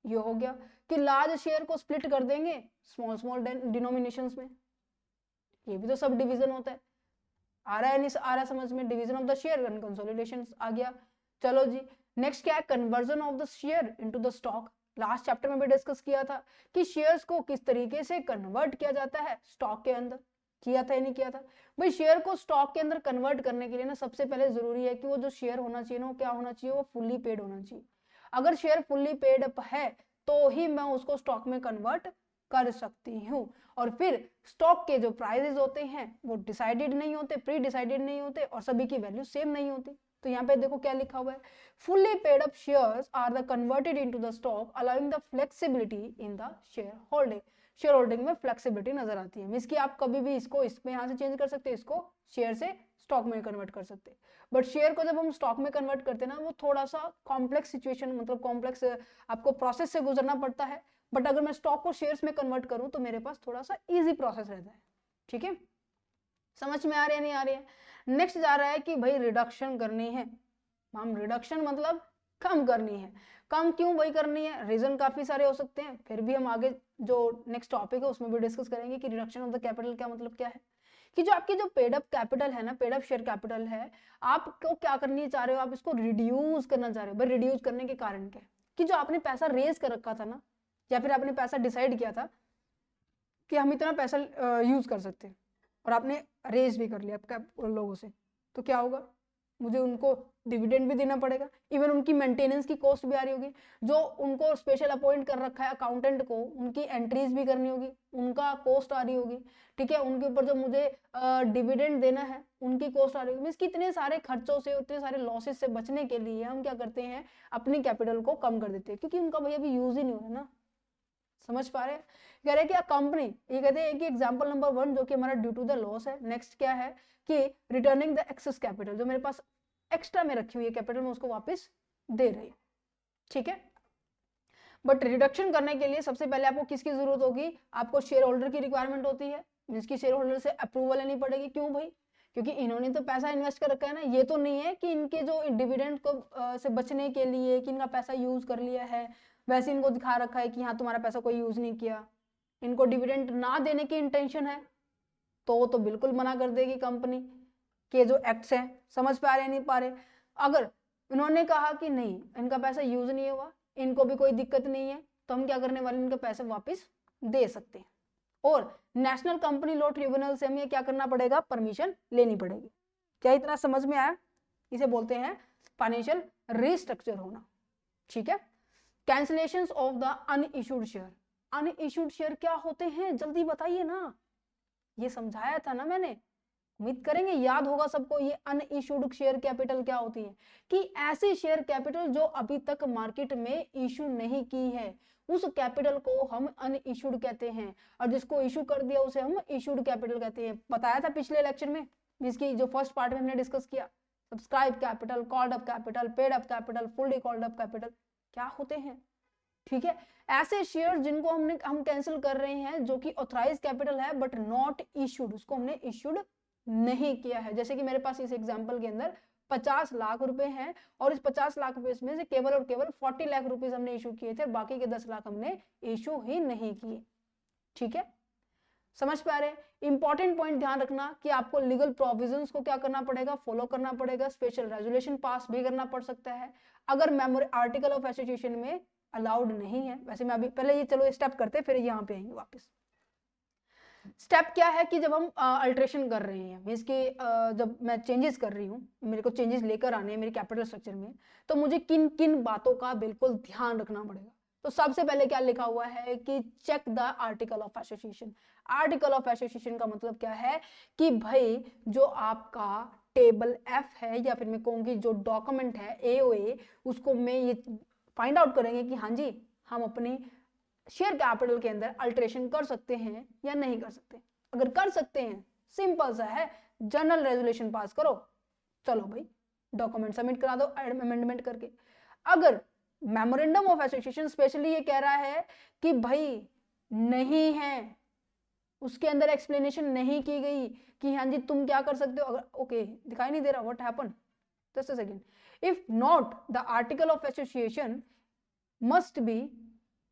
ये हो गया कि लार्ज शेयर को स्प्लिट कर देंगे स्मॉल स्मॉल डिनोमिनेशंस में, ये भी तो सब डिवीजन होता है। आ रहा है नहीं आ रहा समझ में, division of the share and consolidation आ गया। चलो जी, नेक्स्ट क्या है, conversion of the share into the stock. Last chapter में भी डिस्कस किया था कि शेयर्स को किस तरीके से कन्वर्ट किया जाता है स्टॉक के अंदर, किया था या नहीं किया था। भाई शेयर को स्टॉक के अंदर कन्वर्ट करने के लिए ना सबसे पहले जरूरी है कि वो जो शेयर होना चाहिए ना वो क्या होना चाहिए, वो फुल्ली पेड होना चाहिए। अगर शेयर फुल्ली पेड अप है तो ही मैं उसको स्टॉक में कन्वर्ट कर सकती हूँ। और फिर स्टॉक के जो प्राइसेस होते हैं वो डिसाइडेड नहीं होते, प्री डिसाइडेड नहीं होते और सभी की वैल्यू सेम नहीं होती। तो यहाँ पे देखो क्या लिखा हुआ है, fully paid up shares are the converted into the stock allowing the flexibility in the share holding. Share holding में फ्लेक्सिबिलिटी नजर आती है, मींस कि आप कभी भी इसको इसमें यहाँ से चेंज कर सकते हैं, इसको शेयर से स्टॉक में कन्वर्ट कर सकते हैं। बट शेयर को जब हम स्टॉक में कन्वर्ट करते हैं ना वो थोड़ा सा कॉम्प्लेक्स सिचुएशन, मतलब कॉम्प्लेक्स आपको प्रोसेस से गुजरना पड़ता है। बट अगर मैं स्टॉक को शेयर्स में कन्वर्ट करूं तो मेरे पास थोड़ा सा इजी प्रोसेस रहता है। ठीक है, समझ में आ रही है नहीं आ रही है। नेक्स्ट जा रहा है कि भाई रिडक्शन करनी है, हम रिडक्शन मतलब कम करनी है। कम क्यों भाई करनी है, रीजन काफी सारे हो सकते हैं, फिर भी हम आगे जो नेक्स्ट टॉपिक है उसमें भी डिस्कस करेंगे कि रिडक्शन ऑफ द कैपिटल क्या मतलब क्या है। कि जो आपकी जो पेड अप कैपिटल है ना, पेड अप शेयर कैपिटल है, आपको क्या करनी चाह रहे हो, आप इसको रिड्यूस करना चाह रहे हो। भाई रिड्यूस करने के कारण क्या है कि जो आपने पैसा रेज कर रखा था ना, या फिर आपने पैसा डिसाइड किया था कि हम इतना पैसा यूज कर सकते हैं और आपने रेज भी कर लिया आपका लोगों से, तो क्या होगा, मुझे उनको डिविडेंड भी देना पड़ेगा, इवन उनकी मेंटेनेंस की कॉस्ट भी आ रही होगी। जो उनको स्पेशल अपॉइंट कर रखा है अकाउंटेंट को, उनकी एंट्रीज भी करनी होगी, उनका कॉस्ट आ रही होगी। ठीक है, उनके ऊपर जो मुझे डिविडेंड देना है उनकी कॉस्ट आ रही होगी। कितने सारे खर्चों से, उतने सारे लॉसेस से बचने के लिए हम क्या करते हैं, अपनी कैपिटल को कम कर देते हैं, क्योंकि उनका भैया अभी यूज ही नहीं हो रहा ना। समझ पा रहे हैं, कह रहे हैं कि कंपनी, ये कहते हैं कि एग्जांपल नंबर 1 जो कि हमारा ड्यू टू द लॉस है। नेक्स्ट क्या है कि रिटर्निंग द एक्सेस कैपिटल, जो मेरे पास एक्स्ट्रा में रखी हुई है कैपिटल में उसको वापस दे रही है। ठीक है, बट रिडक्शन करने के लिए सबसे पहले आपको किसकी जरूरत होगी, आपको शेयर होल्डर की रिक्वायरमेंट होती है, जिसकी शेयर होल्डर से अप्रूवल लेनी पड़ेगी। क्यों भाई, क्योंकि इन्होंने तो पैसा इन्वेस्ट कर रखा है ना, ये तो नहीं है कि इनके जो डिविडेंड को से बचने के लिए कि इनका पैसा यूज कर लिया है, वैसे इनको दिखा रखा है कि हाँ तुम्हारा पैसा कोई यूज नहीं किया। इनको डिविडेंड ना देने की इंटेंशन है तो बिल्कुल मना कर देगी कंपनी के जो एक्ट्स हैं। समझ पा रहे नहीं पा रहे, अगर इन्होंने कहा कि नहीं इनका पैसा यूज नहीं हुआ, इनको भी कोई दिक्कत नहीं है, तो हम क्या करने वाले, इनके पैसे वापस दे सकते हैं। और नेशनल कंपनी लॉ ट्रिब्यूनल से हमें क्या करना पड़ेगा, परमिशन लेनी पड़ेगी। क्या इतना समझ में आया, इसे बोलते हैं फाइनेंशियल रिस्ट्रक्चर होना। ठीक है, cancellation of the unissued share. Unissued share क्या होते हैं, जल्दी बताइए ना, ये समझाया था ना मैंने, उम्मीद करेंगे याद होगा सबको। ये अनइश्यूड शेयर कैपिटल क्या होती है, कि ऐसी शेयर कैपिटल जो अभी तक मार्केट में इशू नहीं की है, उस कैपिटल को हम अनइश्यूड कहते हैं, और जिसको इशू कर दिया उसे हम इश्यूड कैपिटल कहते हैं। बताया था पिछले लेक्चर में, जिसकी जो फर्स्ट पार्ट में हमने डिस्कस किया, subscribe capital, called up capital, paid up capital, fully called up capital क्या होते हैं। ठीक है, ऐसे शेयर जिनको हम कैंसिल कर रहे हैं, जो कि ऑथराइज कैपिटल है बट नॉट इश्यूड, उसको हमने इश्यूड नहीं किया है। जैसे कि मेरे पास इस एग्जांपल के अंदर 50 लाख रुपए हैं, और इस 50 लाख रुपए में से केवल और केवल 40 लाख रुपीस हमने इशू किए थे, बाकी के 10 लाख हमने इशू ही नहीं किए। ठीक है, समझ पा रहे हैं। इंपॉर्टेंट पॉइंट ध्यान रखना कि आपको लीगल प्रोविजंस को क्या करना पड़ेगा, फॉलो करना पड़ेगा, स्पेशल रेजोल्यूशन पास भी करना पड़ सकता है अगर मेमोरी आर्टिकल ऑफ एसोसिएशन में अलाउड नहीं है। वैसे मैं अभी पहले ये चलो स्टेप करते फिर यहाँ पे आएंगे वापस। स्टेप क्या है कि जब हम अल्ट्रेशन कर रहे हैं, मीन्स कि जब मैं चेंजेस कर रही हूँ, मेरे को चेंजेस लेकर आने हैं मेरे कैपिटल स्ट्रक्चर में, तो मुझे किन किन बातों का बिल्कुल ध्यान रखना पड़ेगा। तो सबसे पहले क्या लिखा हुआ है कि check the article of association. Article of association का मतलब क्या है कि भाई जो आपका टेबल एफ है, या फिर मैं कहूँगी जो डॉक्यूमेंट है एओए, उसको मैं ये फाइंड आउट करेंगे कि हाँ जी हम अपनी शेयर कैपिटल के अंदर अल्टरेशन कर सकते हैं या नहीं कर सकते। अगर कर सकते हैं, सिंपल सा है, जनरल रेजोल्यूशन पास करो, चलो भाई डॉक्यूमेंट सबमिट करा दो अमेंडमेंट करके। अगर मेमोरेंडम ऑफ एसोसिएशन स्पेशली ये कह रहा है कि भाई नहीं है, उसके अंदर एक्सप्लेनेशन नहीं की गई कि हाँ जी तुम क्या कर सकते हो, अगर ओके दिखाई नहीं दे रहा, what happen, just a second, if not the article of association must be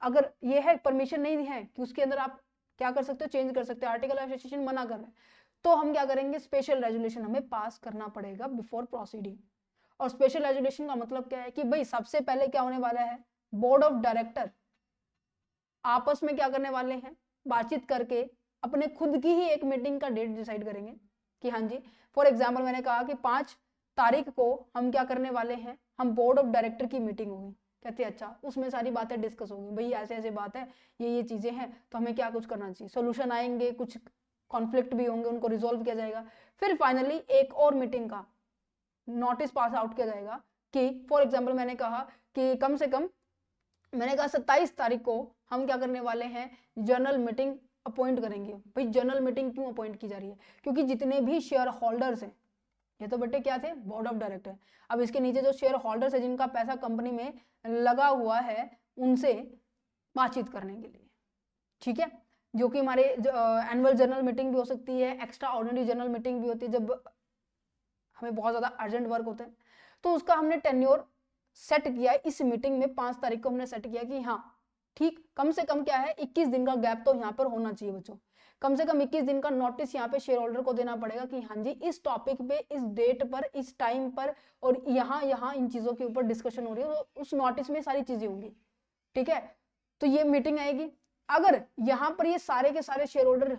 अगर ये है परमिशन नहीं है कि उसके अंदर आप क्या कर सकते हो, चेंज कर सकते हो, आर्टिकल ऑफ एसोसिएशन मना कर रहे हैं, तो हम क्या करेंगे, स्पेशल रेजोल्यूशन हमें पास करना पड़ेगा बिफोर प्रोसीडिंग। और स्पेशल रेजोल्यूशन का मतलब क्या है कि भाई सबसे पहले क्या होने वाला है, बोर्ड ऑफ डायरेक्टर आपस में क्या करने वाले हैं, बातचीत करके अपने खुद की ही एक मीटिंग का डेट डिसाइड करेंगे कि हाँ जी, फॉर एग्जाम्पल मैंने कहा कि 5 तारीख को हम क्या करने वाले हैं, हम बोर्ड ऑफ डायरेक्टर की मीटिंग होगी। कहते हैं अच्छा, उसमें सारी बातें डिस्कस होंगी, भाई ऐसे ऐसे बात है, ये चीजें हैं, तो हमें क्या कुछ करना चाहिए, सोल्यूशन आएंगे, कुछ कॉन्फ्लिक्ट भी होंगे, उनको रिजोल्व किया जाएगा। फिर फाइनली एक और मीटिंग का नोटिस पास आउट किया जाएगा कि फॉर एग्जाम्पल मैंने कहा कि कम से कम मैंने कहा 27 तारीख को हम क्या करने वाले हैं, जनरल मीटिंग अपॉइंट करेंगे। भाई जनरल मीटिंग क्यों अपॉइंट की जा रही है, क्योंकि जितने भी शेयर होल्डर्स हैं, ये तो बेटे क्या थे, बोर्ड ऑफ डायरेक्टर, अब इसके नीचे जो शेयर होल्डर्स है जिनका पैसा कंपनी में लगा हुआ है, उनसे बातचीत करने के लिए, ठीक है, जो कि हमारे एनुअल जनरल मीटिंग भी हो सकती है, एक्स्ट्रा ऑर्डिनरी जनरल मीटिंग भी होती है, जब हमें बहुत ज्यादा अर्जेंट वर्क होता है, तो उसका हमने टेन्योर सेट किया है। इस मीटिंग में 5 तारीख को हमने सेट किया कि हाँ ठीक, कम से कम क्या है, 21 दिन का गैप तो यहाँ पर होना चाहिए बच्चों, कम से कम 21 दिन का नोटिस यहाँ पे शेयर होल्डर को देना पड़ेगा कि हाँ जी इस टॉपिक पे, इस डेट पर, इस टाइम पर, और यहाँ इन चीजों के ऊपर डिस्कशन हो रही है, तो उस नोटिस में सारी चीजें होंगी, ठीक है। तो ये मीटिंग आएगी, अगर यहाँ पर ये सारे के सारे शेयर होल्डर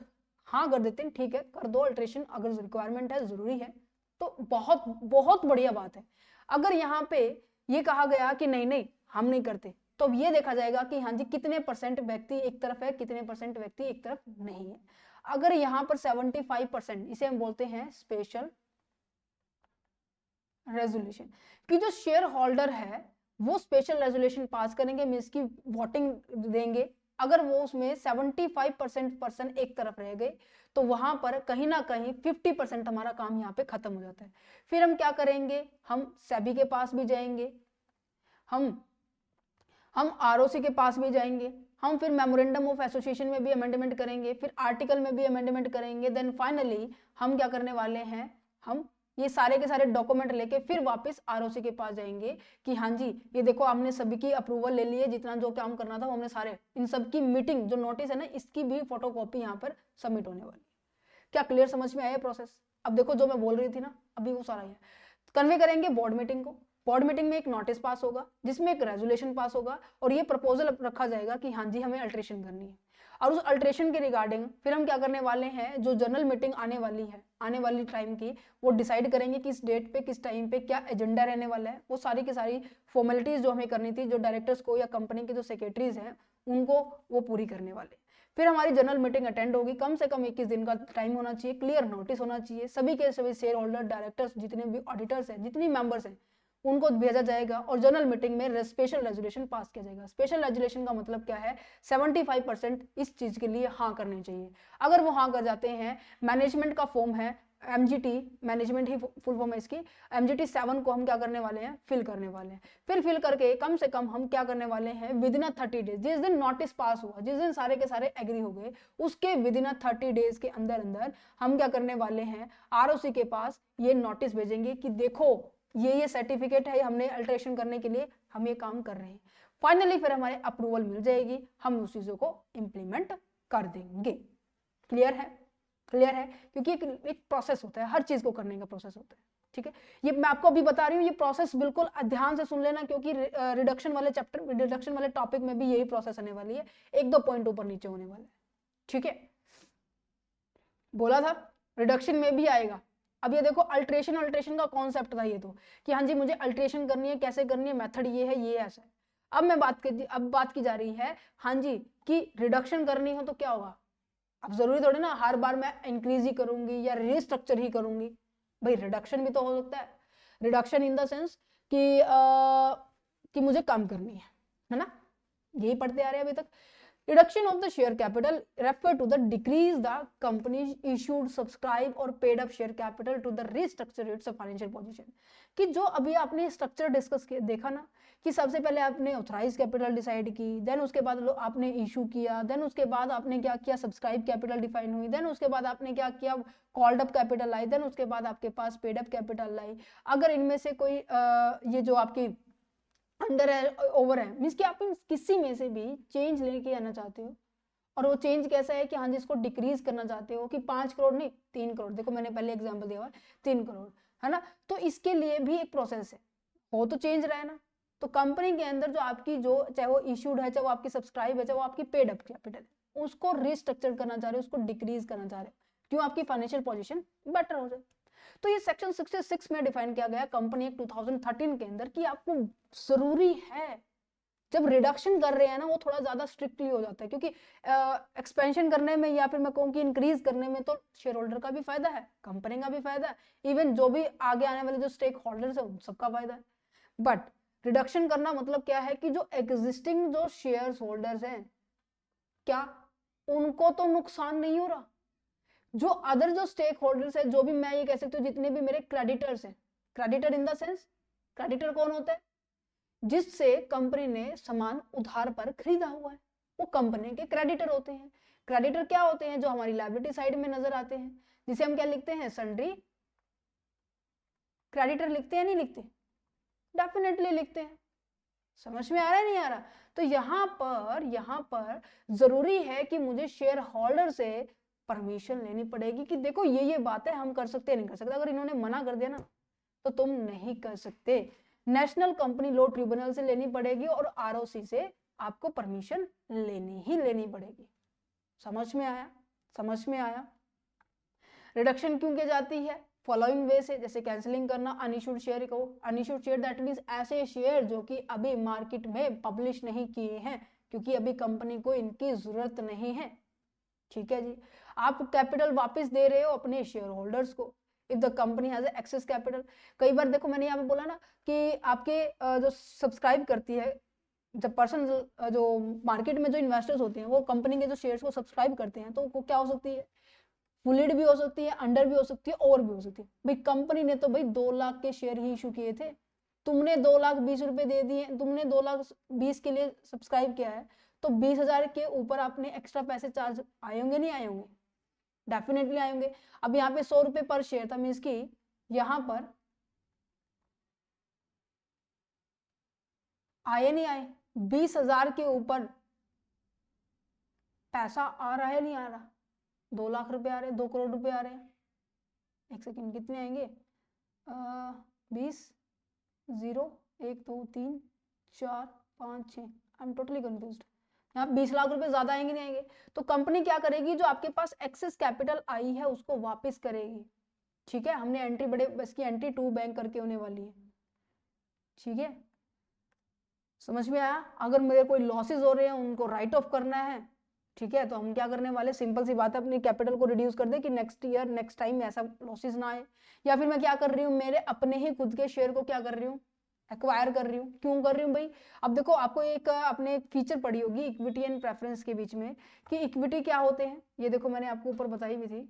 हाँ कर देते हैं, ठीक है कर दो अल्ट्रेशन, अगर रिक्वायरमेंट है, जरूरी है, तो बहुत बहुत बढ़िया बात है। अगर यहाँ पे ये कहा गया कि नहीं नहीं हम नहीं करते, तो अब ये देखा जाएगा कि हाँ जी कितने % व्यक्ति एक तरफ है, कितने % व्यक्ति एक तरफ नहीं है। अगर यहाँ पर 75%, इसे हम बोलते हैं स्पेशल रेजोल्यूशन, कि जो शेयर होल्डर है वो स्पेशल रेजोल्यूशन पास करेंगे, मींस की वोटिंग देंगे। अगर वो उसमें 75% पर्सन एक तरफ रह गए, तो वहां पर कहीं ना कहीं 50% हमारा काम यहाँ पे खत्म हो जाता है। फिर हम क्या करेंगे, हम सेबी के पास भी जाएंगे, हम आरओसी के पास भी जाएंगे, हम फिर मेमोरेंडम ऑफ एसोसिएशन में भी अमेंडमेंट करेंगे, फिर आर्टिकल में भी अमेंडमेंट करेंगे, देन फाइनली हम क्या करने वाले हैं, हम ये सारे के सारे डॉक्यूमेंट लेके फिर वापस आरओसी के पास जाएंगे कि हाँ जी ये देखो हमने सभी की अप्रूवल ले ली है, जितना जो काम करना था वो हमने सारे, इन सब की मीटिंग जो नोटिस है ना, इसकी भी फोटोकॉपी यहाँ पर सबमिट होने वाली है। क्या क्लियर समझ में आया प्रोसेस? अब देखो जो मैं बोल रही थी ना अभी वो सारा है, कन्वे करेंगे बोर्ड मीटिंग को, बोर्ड मीटिंग में एक नोटिस पास होगा जिसमें एक रेजोल्यूशन पास होगा, और ये प्रपोजल रखा जाएगा कि हाँ जी हमें अल्ट्रेशन करनी है। और उस अल्ट्रेशन के रिगार्डिंग फिर हम क्या करने वाले हैं, जो जनरल मीटिंग आने वाली है, आने वाली टाइम की, वो डिसाइड करेंगे किस डेट पे, किस टाइम पे क्या एजेंडा रहने वाला है। वो सारी की सारी फॉर्मेलिटीज जो हमें करनी थी, जो डायरेक्टर्स को या कंपनी के जो सेक्रेटरीज हैं उनको वो पूरी करने वाले। फिर हमारी जनरल मीटिंग अटेंड होगी, कम से कम 21 दिन का टाइम होना चाहिए, क्लियर नोटिस होना चाहिए, सभी के सभी शेयर होल्डर, डायरेक्टर्स, जितने भी ऑडिटर्स हैं, जितनी मेंबर्स हैं, उनको भेजा जाएगा और जनरल मीटिंग में स्पेशल रेजोल्यूशन पास किया जाएगा। स्पेशल रेजोल्यूशन का मतलब क्या है, 75% इस चीज के लिए हाँ करने चाहिए। अगर वो हाँ कर जाते हैं, मैनेजमेंट का फॉर्म है MGT, मैनेजमेंट ही फुल फॉर्म है इसकी, MGT 7 को हम क्या करने वाले हैं, फिल करने वाले हैं। फिर फिल करके कम से कम हम क्या करने वाले हैं, विदिन 30 डेज, जिस दिन नोटिस पास हुआ, जिस दिन सारे के सारे एग्री हो गए, उसके विदिन 30 डेज के अंदर अंदर हम क्या करने वाले हैं, ROC के पास ये नोटिस भेजेंगे कि देखो ये सर्टिफिकेट है, हमने अल्ट्रेशन करने के लिए हम ये काम कर रहे हैं। फाइनली फिर हमारे अप्रूवल मिल जाएगी, हम उस चीजों को इंप्लीमेंट कर देंगे। क्लियर है? क्लियर है, क्योंकि एक प्रोसेस होता है, हर चीज को करने का प्रोसेस होता है, ठीक है। ये मैं आपको अभी बता रही हूँ, ये प्रोसेस बिल्कुल ध्यान से सुन लेना, क्योंकि रिडक्शन वाले चैप्टर, रिडक्शन वाले टॉपिक में भी यही प्रोसेस आने वाली है, 1-2 पॉइंट ऊपर नीचे होने वाले, ठीक है। बोला था रिडक्शन में भी आएगा। अब ये देखो अल्ट्रेशन का कॉन्सेप्ट था ये तो, कि हाँ जी मुझे अल्ट्रेशन करनी है, कैसे करनी है, मेथड ये है, ये ऐसा है। अब बात की जा रही है हाँ जी कि रिडक्शन करनी हो तो क्या होगा। अब जरूरी थोड़ी ना हर बार मैं इंक्रीज ही करूंगी या रिस्ट्रक्चर ही करूंगी, भाई रिडक्शन भी तो हो सकता है। रिडक्शन इन द सेंस कि मुझे कम करनी है ना, यही पढ़ते आ रहे हैं अभी तक। Reduction of the share capital refer to the decrease the company's issued, subscribe और paid up share capital to the restructure its financial position। कि जो अभी आपने स्ट्रक्चर डिस्कस देखा ना, कि सबसे पहले आपने ऑथराइज कैपिटल डिसाइड की, देन उसके बाद आपने इशू किया, देन उसके बाद आपने क्या किया, सब्सक्राइब कैपिटल डिफाइन हुई, देन उसके बाद आपने क्या किया, कॉल्ड अप कैपिटल आई, देन उसके बाद आपके पास पेड अप कैपिटल आई। अगर इनमें से कोई ये जो आपकी अंडर है, ओवर है, मीन्स कि आप किसी में से भी चेंज लेके आना चाहते हो, और वो चेंज कैसा है कि हाँ जी इसको डिक्रीज करना चाहते हो कि 5 करोड़ नहीं 3 करोड़, देखो मैंने पहले एग्जांपल दिया हुआ है 3 करोड़, है ना। तो इसके लिए भी एक प्रोसेस है, हो तो चेंज रहा है ना। तो कंपनी के अंदर जो आपकी जो चाहे वो इशूड है, चाहे वो आपकी सब्सक्राइब है, चाहे वो आपकी पेड अप कैपिटल है, उसको रिस्ट्रक्चर करना चाह रहे हो, उसको डिक्रीज करना चाह रहे हो, क्यों, आपकी फाइनेंशियल पोजीशन बेटर हो जाए। तो ये सेक्शन 66 में डिफाइन किया गया कंपनी एक्ट 2013 के अंदर कि आपको जरूरी है, जब रिडक्शन कर रहे हैं ना वो थोड़ा ज्यादा स्ट्रिक्टली हो जाता है, क्योंकि एक्सपेंशन करने में या फिर मैं कहूँ कि इंक्रीज करने में तो शेयर होल्डर का भी फायदा है, कंपनी का भी फायदा है, इवन जो भी आगे आने वाले जो स्टेक होल्डर्स है उन सबका फायदा है। बट रिडक्शन करना मतलब क्या है कि जो एग्जिस्टिंग जो शेयर होल्डर्स हैं, क्या उनको तो नुकसान नहीं हो रहा, जो अदर जो स्टेक होल्डर्स है, जो भी मैं ये कह सकती हूँ जितने भी मेरे क्रेडिटर्स हैं, creditor in the sense, creditor कौन होता है, जिससे कंपनी ने सामान उधार पर खरीदा हुआ है, वो कंपनी के क्रेडिटर होते हैं। क्रेडिटर क्या होते हैं, जो हमारी लायबिलिटी साइड में नजर आते हैं, जिसे हम क्या लिखते हैं, सन्ड्री क्रेडिटर लिखते हैं, नहीं लिखते, डेफिनेटली लिखते हैं। समझ में आ रहा है, नहीं आ रहा। तो यहाँ पर जरूरी है कि मुझे शेयर होल्डर से परमिशन लेनी पड़ेगी कि देखो ये बातें हम कर सकते नहीं कर सकते, अगर इन्होंने मना कर दिया ना तो तुम नहीं कर सकते, नेशनल कंपनी लॉ ट्रिब्यूनल से लेनी पड़ेगी और आरओसी से आपको परमिशन लेनी ही लेनी पड़ेगी। समझ में आया, समझ में आया। रिडक्शन क्यों की जाती है, फॉलोइंग वे से, जैसे कैंसिलिंग करना अनइश्यूड शेयर को, अनइश्यूड शेयर दैट मींस ऐसे शेयर जो कि अभी मार्केट में पब्लिश नहीं किए हैं, क्योंकि अभी कंपनी को इनकी जरूरत नहीं है, ठीक है जी। आप कैपिटल वापस दे रहे हो अपने शेयर होल्डर्स को, if the company has excess capital. कई बार देखो मैंने यहाँ पे बोला ना कि आपके जो सब्सक्राइब करती है, जब पर्सन जो मार्केट में जो इन्वेस्टर्स होते हैं वो कंपनी के जो शेयर्स को सब्सक्राइब करते हैं, तो वो क्या हो सकती है, फुलिड भी हो सकती है, अंडर भी हो सकती है, ओवर भी हो सकती है। भाई कंपनी ने तो भाई 2 लाख के शेयर ही इशू किए थे, तुमने 2,20,000 रुपए दे दिए, तुमने 2,20,000 के लिए सब्सक्राइब किया है, तो 20,000 के ऊपर आपने एक्स्ट्रा पैसे चार्ज आए होंगे, नहीं आए होंगे, डेफिनेटली आए होंगे। अब यहाँ पे 100 रुपए पर शेयर था, मीन्स की यहाँ पर आए नहीं आए, 20,000 के ऊपर पैसा आ रहा है, नहीं आ रहा, 2 लाख रुपए आ रहे हैं, 2 करोड़ रुपए आ रहे हैं, एक सेकेंड कितने आएंगे, 20 0 1 2 3 4 5 6, आई एम टोटली कंफ्यूज्ड, यहाँ 20 लाख रुपए ज्यादा आएंगे, नहीं आएंगे। तो कंपनी क्या करेगी, जो आपके पास एक्सेस कैपिटल आई है उसको वापस करेगी, ठीक है। हमने एंट्री बड़े इसकी एंट्री 2 बैंक करके होने वाली है, ठीक है, समझ में आया। अगर मेरे कोई लॉसेस हो रहे हैं उनको राइट ऑफ करना है, ठीक है, तो हम क्या करने वाले, सिंपल सी बात है, अपनी कैपिटल को रिड्यूस कर दे कि नेक्स्ट ईयर नेक्स्ट टाइम ऐसा लॉसेस ना आए। या फिर मैं क्या कर रही हूँ, मेरे अपने ही खुद के शेयर को क्या कर रही हूँ, एक्वायर कर रही हूँ। क्यों कर रही हूँ भाई, अब देखो आपको एक आपने एक फीचर पढ़ी होगी इक्विटी एंड प्रेफरेंस के बीच में, कि इक्विटी क्या होते हैं, ये देखो मैंने आपको ऊपर बताई भी थी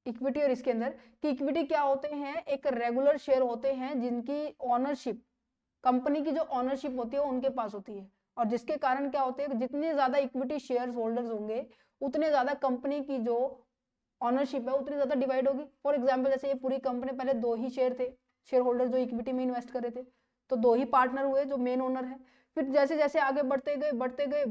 इक्विटी और इसके अंदर, कि इक्विटी क्या होते हैं, एक रेगुलर शेयर होते हैं जिनकी ऑनरशिप, कंपनी की जो ऑनरशिप होती है वो उनके पास होती है, और जिसके कारण क्या होते हैं, जितने ज्यादा इक्विटी शेयर होल्डर्स होंगे उतने ज्यादा कंपनी की जो ऑनरशिप है उतनी ज्यादा डिवाइड होगी। फॉर एग्जाम्पल जैसे ये पूरी कंपनी पहले 2 ही शेयर थे, शेयर होल्डर जो इक्विटी में इन्वेस्ट कर रहे थे, तो 2 ही पार्टनर हुए जो मेन ओनर है। फिर जैसे जैसे आगे बढ़ते गए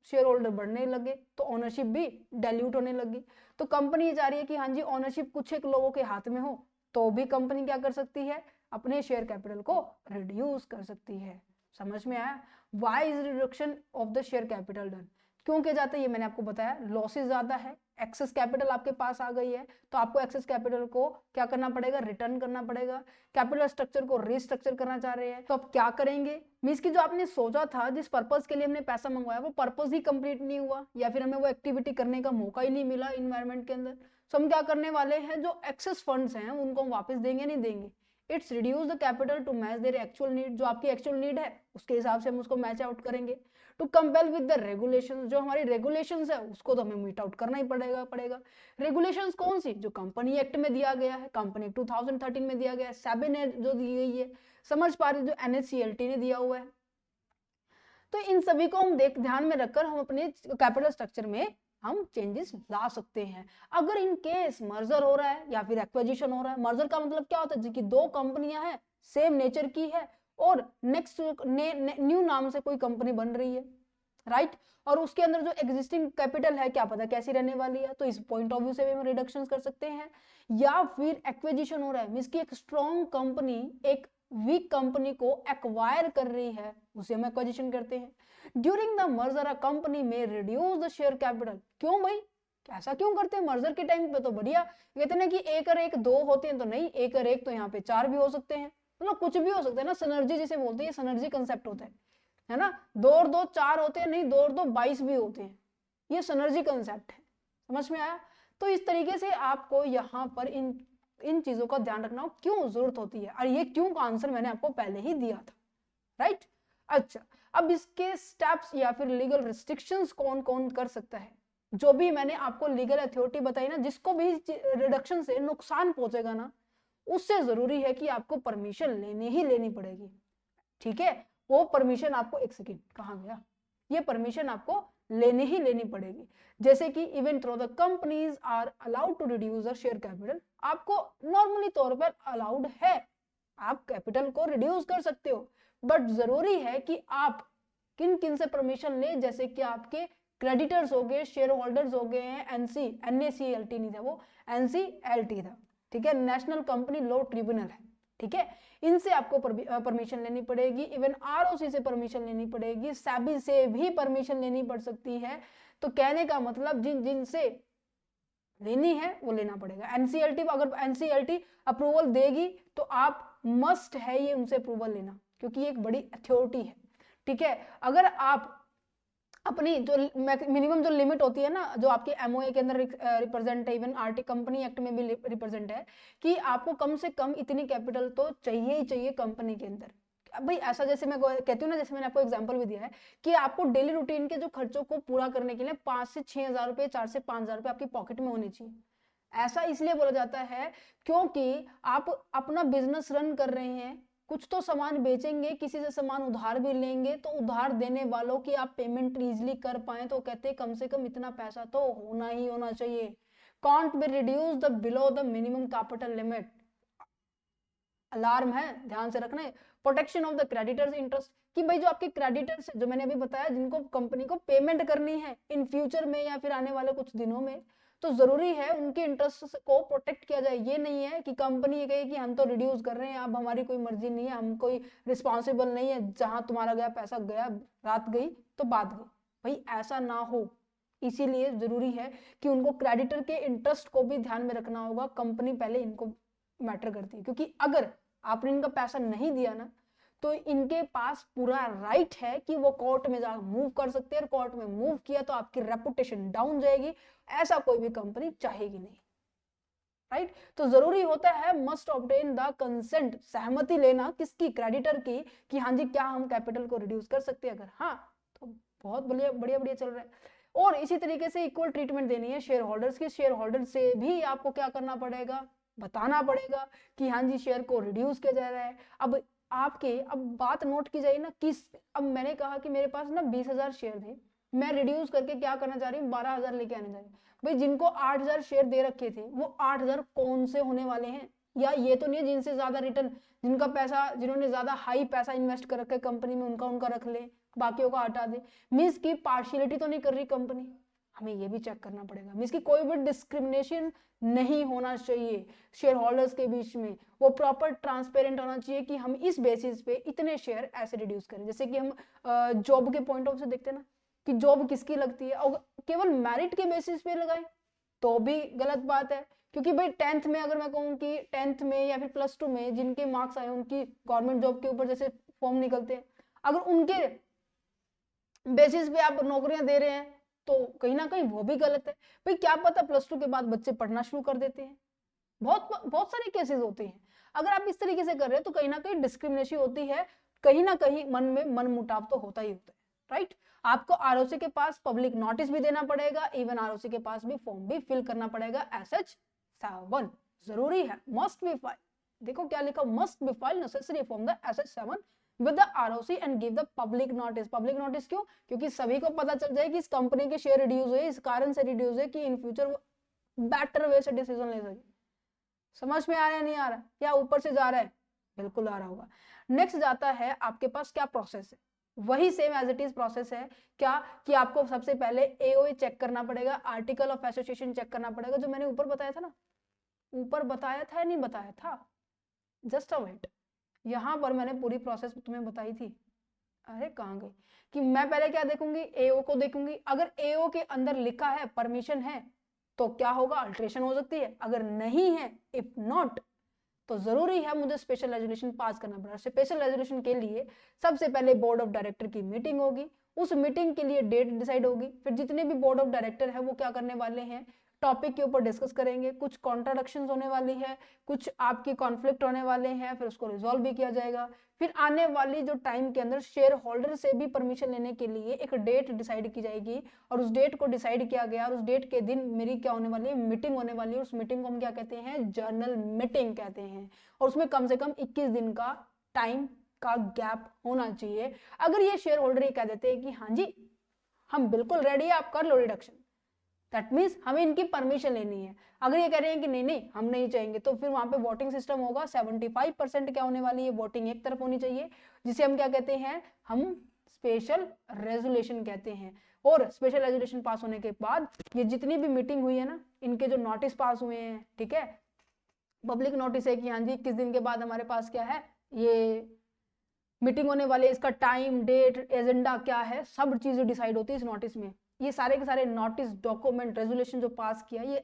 शेयर होल्डर बढ़ने लगे तो ऑनरशिप भी डाइल्यूट होने लगी। तो कंपनी ये चाह रही है कि हाँ जी ऑनरशिप कुछ एक लोगों के हाथ में हो, तो भी कंपनी क्या कर सकती है, अपने शेयर कैपिटल को रिड्यूस कर सकती है। समझ में आया, why is reduction of the share capital done, क्यों किया जाता है ये मैंने आपको बताया, लॉसेस ज्यादा है, एक्सेस कैपिटल आपके पास आ गई है, तो आपको एक्सेस कैपिटल को क्या करना पड़ेगा, रिटर्न करना पड़ेगा। कैपिटल स्ट्रक्चर को रीस्ट्रक्चर करना चाह रहे हैं, तो आप क्या करेंगे, मींस की जो आपने सोचा था, जिस पर्पस के लिए हमने पैसा मंगवाया वो पर्पस ही कंप्लीट नहीं हुआ, या फिर हमें वो एक्टिविटी करने का मौका ही नहीं मिला इन्वायरमेंट के अंदर, तो हम क्या करने वाले हैं, जो एक्सेस फंड्स हैं उनको हम वापस देंगे, नहीं देंगे, its reduce the capital to match their actual need, जो आपकी एक्चुअल नीड है उसके हिसाब से हम उसको मैच आउट करेंगे। To compel with the regulations, जो हमारी रेगुलेशंस है उसको तो हमें मीट आउट करना ही पड़ेगा। रेगुलेशंस कौन सी, जो कंपनी एक्ट में दिया गया है, कंपनी 2013 में दिया गया है, सेबी ने जो दी गई है, समझ पा रहे, जो एनएससीएलटी ने दिया हुआ है। तो इन सभी को हम ध्यान में रखकर हम अपने कैपिटल स्ट्रक्चर में हम चेंजेस ला सकते हैं। अगर इन केस मर्जर हो रहा है या फिर एक्विजिशन हो रहा है, मर्जर का मतलब क्या होता है कि दो कंपनियां हैं, सेम नेचर की है और नेक्स्ट न्यू नाम से कोई कंपनी बन रही है, राइट, और उसके अंदर जो एग्जिस्टिंग कैपिटल है क्या पता कैसी रहने वाली है, तो इस पॉइंट ऑफ व्यू से भी हम रिडक्शन कर सकते हैं। या फिर एक्विजिशन हो रहा है, मींस की एक स्ट्रॉन्ग कंपनी एक वीक कंपनी को एक्वायर कर रही है, उसे हम एक्विजिशन करते हैं। During the merger a company में रिड्यूस द शेयर कैपिटल। क्यों भाई, ऐसा क्यों करते हैं मर्जर के टाइम पे? तो बढ़िया कहते हैं कि एक और एक दो होते हैं, तो नहीं, एक और एक तो यहाँ पे चार भी हो सकते हैं, मतलब कुछ भी हो सकता है ना, सिनर्जी जिसे बोलते हैं, सिनर्जी कंसेप्ट होता है ना। दो और दो चार होते हैं, नहीं दो और दो 22 भी होते हैं, ये सिनर्जी कंसेप्ट है, समझ में आया? तो इस तरीके से आपको यहाँ पर इन चीजों का ध्यान रखना क्यों जरूरत होती है, और ये क्यों का आंसर मैंने आपको पहले ही दिया था, राइट। अच्छा, अब इसके स्टेप्स या फिर लीगल रिस्ट्रिक्शंस कौन कौन कर सकता है? जो भी मैंने आपको लीगल अथॉरिटी बताई ना, जिसको भी रिडक्शन से नुकसान पहुंचेगा ना, उससे जरूरी है कि आपको परमिशन लेनी ही लेनी पड़ेगी, ठीक है। वो परमिशन आपको, एक सेकेंड कहाँ गया, ये परमिशन आपको लेनी ही लेनी पड़ेगी। जैसे कि even through the companies are allowed to reduce the share capital, आपको नॉर्मली तौर पर अलाउड है, आप कैपिटल को रिड्यूस कर सकते हो, बट जरूरी है कि आप किन किन से परमिशन ले, जैसे कि आपके क्रेडिटर्स हो गए, शेयर होल्डर्स हो गए हैं, NACLT नहीं था वो, NCLT था, ठीक है, नेशनल कंपनी लॉ ट्रिब्यूनल है, ठीक है, इनसे आपको परमिशन लेनी पड़ेगी। इवन ROC से परमिशन लेनी पड़ेगी, SEBI से भी परमिशन लेनी पड़ सकती है। तो कहने का मतलब जिन जिन से लेनी है वो लेना पड़ेगा। NCLT, अगर NCLT अप्रूवल देगी तो आप मस्ट है ये उनसे अप्रूवल लेना, क्योंकि ये एक बड़ी अथॉरिटी है, ठीक है। अगर आप अपनी जो मिनिमम जो लिमिट होती है ना, जो आपके MOA के अंदर रिप्रेजेंट है, इवन RT कंपनी एक्ट में भी रिप्रेजेंट है कि आपको कम से कम इतनी कैपिटल तो चाहिए ही चाहिए कंपनी के अंदर। अब भाई ऐसा, जैसे मैं कहती हूँ ना, जैसे मैंने आपको एग्जांपल भी दिया है कि आपको डेली रूटीन के जो खर्चों को पूरा करने के लिए 5 से 6 हजार रुपए, 4 से 5 हजार रुपए आपकी पॉकेट में होनी चाहिए। ऐसा इसलिए बोला जाता है क्योंकि आप अपना बिजनेस रन कर रहे हैं, कुछ तो सामान बेचेंगे, किसी से सामान उधार भी लेंगे, तो उधार देने वालों की आप पेमेंट इजीली कर पाए, तो कहते हैं कम से कम इतना पैसा तो होना ही होना चाहिए। Can't be reduce the below the minimum capital limit. Alarm है, ध्यान से रखना है। Protection of the creditors interest, कि भाई जो आपके क्रेडिटर्स जो मैंने अभी बताया, जिनको कंपनी को पेमेंट करनी है इन फ्यूचर में या फिर आने वाले कुछ दिनों में, तो जरूरी है उनके इंटरेस्ट को प्रोटेक्ट किया जाए। ये नहीं है कि कंपनी ये कहे कि हम तो रिड्यूस कर रहे हैं, अब हमारी कोई मर्जी नहीं है, हम कोई रिस्पॉन्सिबल नहीं है, जहां तुम्हारा गया पैसा गया, रात गई तो बात गई, भाई ऐसा ना हो। इसीलिए जरूरी है कि उनको क्रेडिटर के इंटरेस्ट को भी ध्यान में रखना होगा, कंपनी पहले इनको मैटर करती है, क्योंकि अगर आपने इनका पैसा नहीं दिया ना, तो इनके पास पूरा राइट है कि वो कोर्ट में जाकर मूव कर सकते हैं, और कोर्ट में मूव किया तो आपकी रेपुटेशन डाउन जाएगी, ऐसा कोई भी कंपनी चाहेगी नहीं, राइट। तो जरूरी होता है मस्ट ऑब्टेन द कंसेंट, सहमति लेना किसकी, क्रेडिटर की, कि हाँ जी क्या हम कैपिटल को रिड्यूस कर सकते हैं, अगर हाँ तो बहुत बढ़िया बढ़िया बढ़िया चल रहा है। और इसी तरीके से इक्वल ट्रीटमेंट देनी है शेयर होल्डर्स की, शेयर होल्डर से भी आपको क्या करना पड़ेगा, बताना पड़ेगा कि हाँ जी शेयर को रिड्यूस किया जा रहा है। अब आपके, अब बात नोट की जाए ना, किस, अब मैंने कहा कि मेरे पास ना 20,000 शेयर थे, मैं रिड्यूस करके क्या करना चाह रही हूँ, 12,000 लेके आने जा रही हूँ। भाई जिनको 8,000 शेयर दे रखे थे, वो 8,000 कौन से होने वाले हैं, या ये तो नहीं है जिनसे ज्यादा रिटर्न, जिनका पैसा, जिन्होंने ज्यादा हाई पैसा इन्वेस्ट कर रखा है कंपनी में, उनका रख ले, बाकियों का हटा दे। मीन्स की पार्शियलिटी तो नहीं कर रही कंपनी, हमें ये भी चेक करना पड़ेगा। मीन्स की कोई भी डिस्क्रिमिनेशन नहीं होना चाहिए शेयर होल्डर्स के बीच में, वो प्रॉपर ट्रांसपेरेंट होना चाहिए कि हम इस बेसिस पे इतने शेयर ऐसे रिड्यूस करें। जैसे कि हम जॉब के पॉइंट ऑफ से देखते हैं ना कि जॉब किसकी लगती है, और केवल मेरिट के बेसिस पे लगाएं तो भी गलत बात है, क्योंकि भाई 10th में, अगर मैं कहूँ कि 10th में या फिर +2 में जिनके मार्क्स आए, उनकी गवर्नमेंट जॉब के ऊपर जैसे फॉर्म निकलते हैं, अगर उनके बेसिस पे आप नौकरियां दे रहे हैं तो कहीं ना कहीं वो भी गलत है। भाई क्या पता +2 के बाद बच्चे पढ़ना शुरू कर देते हैं, बहुत बहुत सारे केसेस होते हैं। अगर आप इस तरीके से कर रहे हैं तो कहीं ना कहीं डिस्क्रिमिनेशन होती है, कहीं ना कहीं मन में मन मुटाव तो होता ही होता है, राइट। आपको ROC के पास पब्लिक नोटिस भी देना पड़ेगा, इवन ROC के पास भी फॉर्म भी फिल करना पड़ेगा। SH7 जरूरी है, मस्ट बी फाइल, देखो क्या लिखा, must be file necessary form the SH7 with the ROC and give the public notice. Public notice क्यों? क्योंकि सभी को पता चल जाए कि इस कंपनी के शेयर रिड्यूस हुए, इस कारण से रिड्यूस हुए कि इन फ्यूचर वो बेटर वे से डिसीजन ले सके। समझ में आ रहा है नहीं आ रहा? या ऊपर से जा रहा है? बिल्कुल आ रहा होगा। नेक्स्ट जाता है आपके पास क्या प्रोसेस है, वही same as it is process है। क्या कि आपको सबसे पहले एओए चेक करना पड़ेगा, आर्टिकल ऑफ एसोसिएशन चेक करना पड़ेगा, जो मैंने ऊपर बताया था ना, ऊपर बताया था या नहीं बताया था? जस्ट अ वेट, यहां पर मैंने पूरी प्रोसेस तुम्हें बताई थी। अरे कहां गई? कि मैं पहले क्या देखूंगी, एओ को देखूंगी। अगर एओ के अंदर लिखा है, परमिशन है, तो क्या होगा, अल्ट्रेशन हो सकती है। अगर नहीं है, इफ नॉट, तो जरूरी है मुझे स्पेशल रेजोल्यूशन पास करना पड़ेगा। स्पेशल रेजोल्यूशन के लिए सबसे पहले बोर्ड ऑफ डायरेक्टर की मीटिंग होगी, उस मीटिंग के लिए डेट डिसाइड होगी, फिर जितने भी बोर्ड ऑफ डायरेक्टर है वो क्या करने वाले हैं, टॉपिक के ऊपर डिस्कस करेंगे, कुछ कॉन्ट्राडिक्शंस होने वाली है, कुछ आपकी कॉन्फ्लिक्ट होने वाले हैं, फिर उसको रिजॉल्व भी किया जाएगा। फिर आने वाली जो टाइम के अंदर शेयर होल्डर से भी परमिशन लेने के लिए एक डेट डिसाइड की जाएगी, और उस डेट को डिसाइड किया गया, और उस डेट के दिन मेरी क्या होने वाली है, मीटिंग होने वाली है। उस मीटिंग को हम क्या कहते हैं, जर्नल मीटिंग कहते हैं, और उसमें कम से कम 21 दिन का टाइम का गैप होना चाहिए। अगर ये शेयर होल्डर ये कह देते हैं कि हाँ जी हम बिल्कुल रेडी है, आप कर लो रिडक्शन, दैट मीन्स हमें इनकी परमिशन लेनी है। अगर ये कह रहे हैं कि नहीं नहीं हम नहीं चाहेंगे, तो फिर वहां पे वोटिंग सिस्टम होगा। 75% क्या होने वाली है, वोटिंग एक तरफ होनी चाहिए, जिसे हम क्या कहते हैं, हम स्पेशल रेजोल्यूशन कहते हैं। और स्पेशल रेजोल्यूशन पास होने के बाद ये जितनी भी मीटिंग हुई है ना, इनके जो नोटिस पास हुए हैं, ठीक है, पब्लिक नोटिस है कि हाँ जी 21 दिन के बाद हमारे पास क्या है, ये मीटिंग होने वाली है, इसका टाइम, डेट, एजेंडा क्या है, सब चीजें डिसाइड होती है इस नोटिस में। ये सारे के सारे नोटिस, डॉक्यूमेंट, रेजोल्यूशन जो पास किया, ये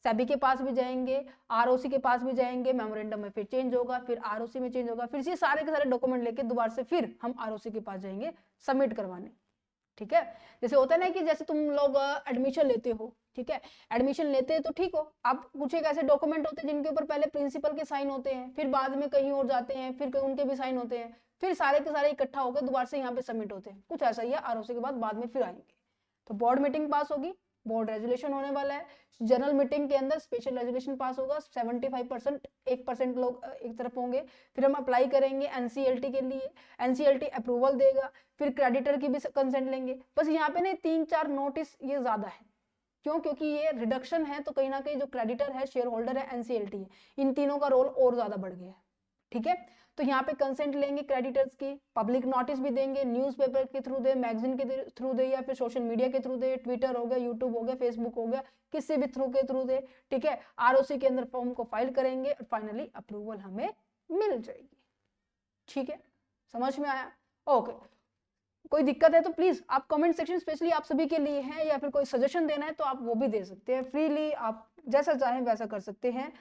सेबी के पास भी जाएंगे, आरओसी के पास भी जाएंगे, मेमोरेंडम में फिर चेंज होगा, फिर आरओसी में चेंज होगा, फिर ये सारे के सारे डॉक्यूमेंट लेके दोबारा से फिर हम आरओसी के पास जाएंगे सबमिट करवाने। ठीक है, जैसे होता है ना कि जैसे तुम लोग एडमिशन लेते हो, ठीक है, एडमिशन लेते हैं तो ठीक हो, आप कुछ एक ऐसे डॉक्यूमेंट होते हैं जिनके ऊपर पहले प्रिंसिपल के साइन होते हैं, फिर बाद में कहीं और जाते हैं, फिर उनके भी साइन होते हैं, फिर सारे के सारे इकट्ठा होकर दोबारा से यहाँ पे सबमिट होते हैं। कुछ ऐसा ही है, आरओसी के बाद में फिर आएंगे। तो बोर्ड मीटिंग पास होगी, बोर्ड रेजोल्यूशन होने वाला है, जनरल मीटिंग के अंदर स्पेशल रेजोल्यूशन पास होगा, 75%, 1% लोग एक तरफ होंगे, फिर हम अप्लाई करेंगे एनसीएलटी के लिए, एनसीएलटी अप्रूवल देगा, फिर क्रेडिटर की भी कंसेंट लेंगे। बस यहाँ पे ना 3-4 नोटिस ये ज्यादा है, क्यों? क्योंकि ये रिडक्शन है, तो कहीं ना कहीं जो क्रेडिटर है, शेयर होल्डर है, एनसीएलटी है, इन तीनों का रोल और ज्यादा बढ़ गया है। ठीक है, तो यहाँ पे कंसेंट लेंगे क्रेडिटर्स की, पब्लिक नोटिस भी देंगे, न्यूज़पेपर के थ्रू दे, मैगजीन के थ्रू दे, या फिर सोशल मीडिया के थ्रू दे, ट्विटर हो गया, यूट्यूब हो गया, फेसबुक हो गया, किसी भी थ्रू दे। ठीक है, आरओसी के अंदर फॉर्म को फाइल करेंगे और फाइनली अप्रूवल हमें मिल जाएगी। ठीक है, समझ में आया? ओके, कोई दिक्कत है तो प्लीज आप कमेंट सेक्शन स्पेशली आप सभी के लिए है, या फिर कोई सजेशन देना है तो आप वो भी दे सकते हैं फ्रीली, आप जैसा चाहें वैसा कर सकते हैं।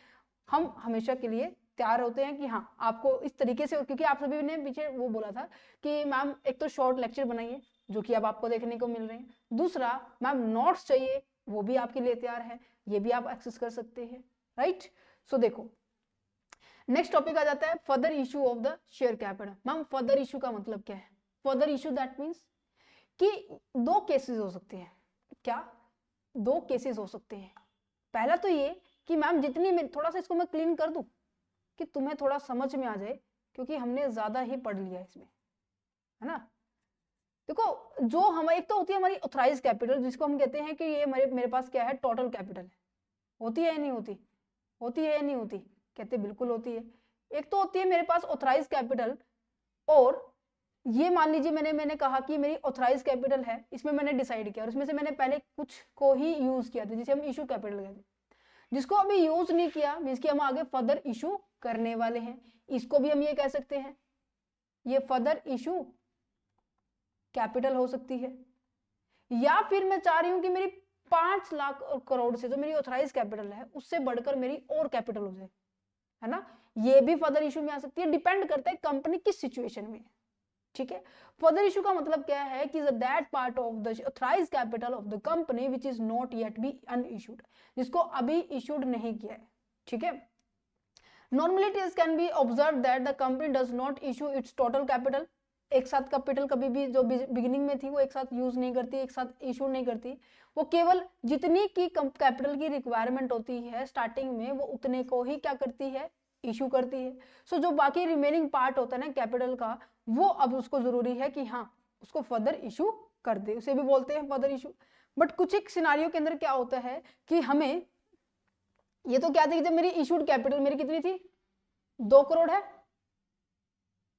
हम हमेशा के लिए तैयार होते हैं कि हाँ आपको इस तरीके से, क्योंकि आप सभी ने पीछे वो बोला था कि मैम एक तो शॉर्ट लेक्चर बनाइए, जो कि अब आपको देखने को मिल रहे हैं, दूसरा मैम नोट्स चाहिए, वो भी आपके लिए तैयार है, ये भी आप एक्सेस कर सकते हैं। राइट, सो देखो नेक्स्ट टॉपिक आ जाता है further issue of the share capital. Ma'am further issue का मतलब क्या है? फर्दर इशू दैट मीन्स कि 2 केसेस हो सकते हैं। क्या? 2 केसेस हो सकते हैं। पहला तो ये कि मैम जितनी में, थोड़ा सा इसको मैं क्लीन कर दूं कि तुम्हें थोड़ा समझ में आ जाए, क्योंकि हमने ज्यादा ही पढ़ लिया इसमें, है ना। देखो जो हम, एक तो होती है हमारी ऑथराइज कैपिटल, जिसको हम कहते हैं कि ये मेरे पास क्या है, टोटल कैपिटल है। होती है या नहीं होती? होती है या नहीं होती? कहते बिल्कुल होती है। एक तो होती है मेरे पास ऑथराइज कैपिटल, और ये मान लीजिए मैंने कहा कि मेरी ऑथराइज कैपिटल है, इसमें मैंने डिसाइड किया, और इसमें से मैंने पहले कुछ को ही यूज किया था, जिसे हम इशू कैपिटल कहते हैं। जिसको अभी यूज नहीं किया, मींस कि हम आगे फर्दर इशू करने वाले हैं, इसको भी हम ये कह सकते हैं, ये फर्दर इशू कैपिटल हो सकती है। या फिर मैं चाह रही हूं कि मेरी 5 लाख करोड़ से जो मेरी ऑथराइज कैपिटल है, उससे बढ़कर मेरी और कैपिटल हो जाए, है ना, ये भी फर्दर इशू में आ सकती है। डिपेंड करता है कंपनी किस सिचुएशन में है। ठीक है, फर्दर इशू का मतलब क्या है कि that part of the authorised capital of the company which is not yet be unissued, जिसको अभी इशूड नहीं किया है। ठीक है, normally it is can be observe that the company does not issue it's total capital. एक साथ capital कभी भी जो बिगिनिंग में थी वो एक साथ यूज नहीं करती, एक साथ इशू नहीं करती, वो केवल जितनी की कैपिटल की रिक्वायरमेंट होती है स्टार्टिंग में, वो उतने को ही क्या करती है, इशू करती है। सो जो बाकी रिमेनिंग पार्ट होता है ना कैपिटल का, वो अब उसको जरूरी है कि हाँ उसको फर्दर इशू कर दे, उसे भी बोलते हैं फर्दर इशू। बट कुछ एक सिनारियो के अंदर क्या होता है कि हमें ये तो क्या थी, जब मेरी इशूड कैपिटल मेरी कितनी थी 2 करोड़ है,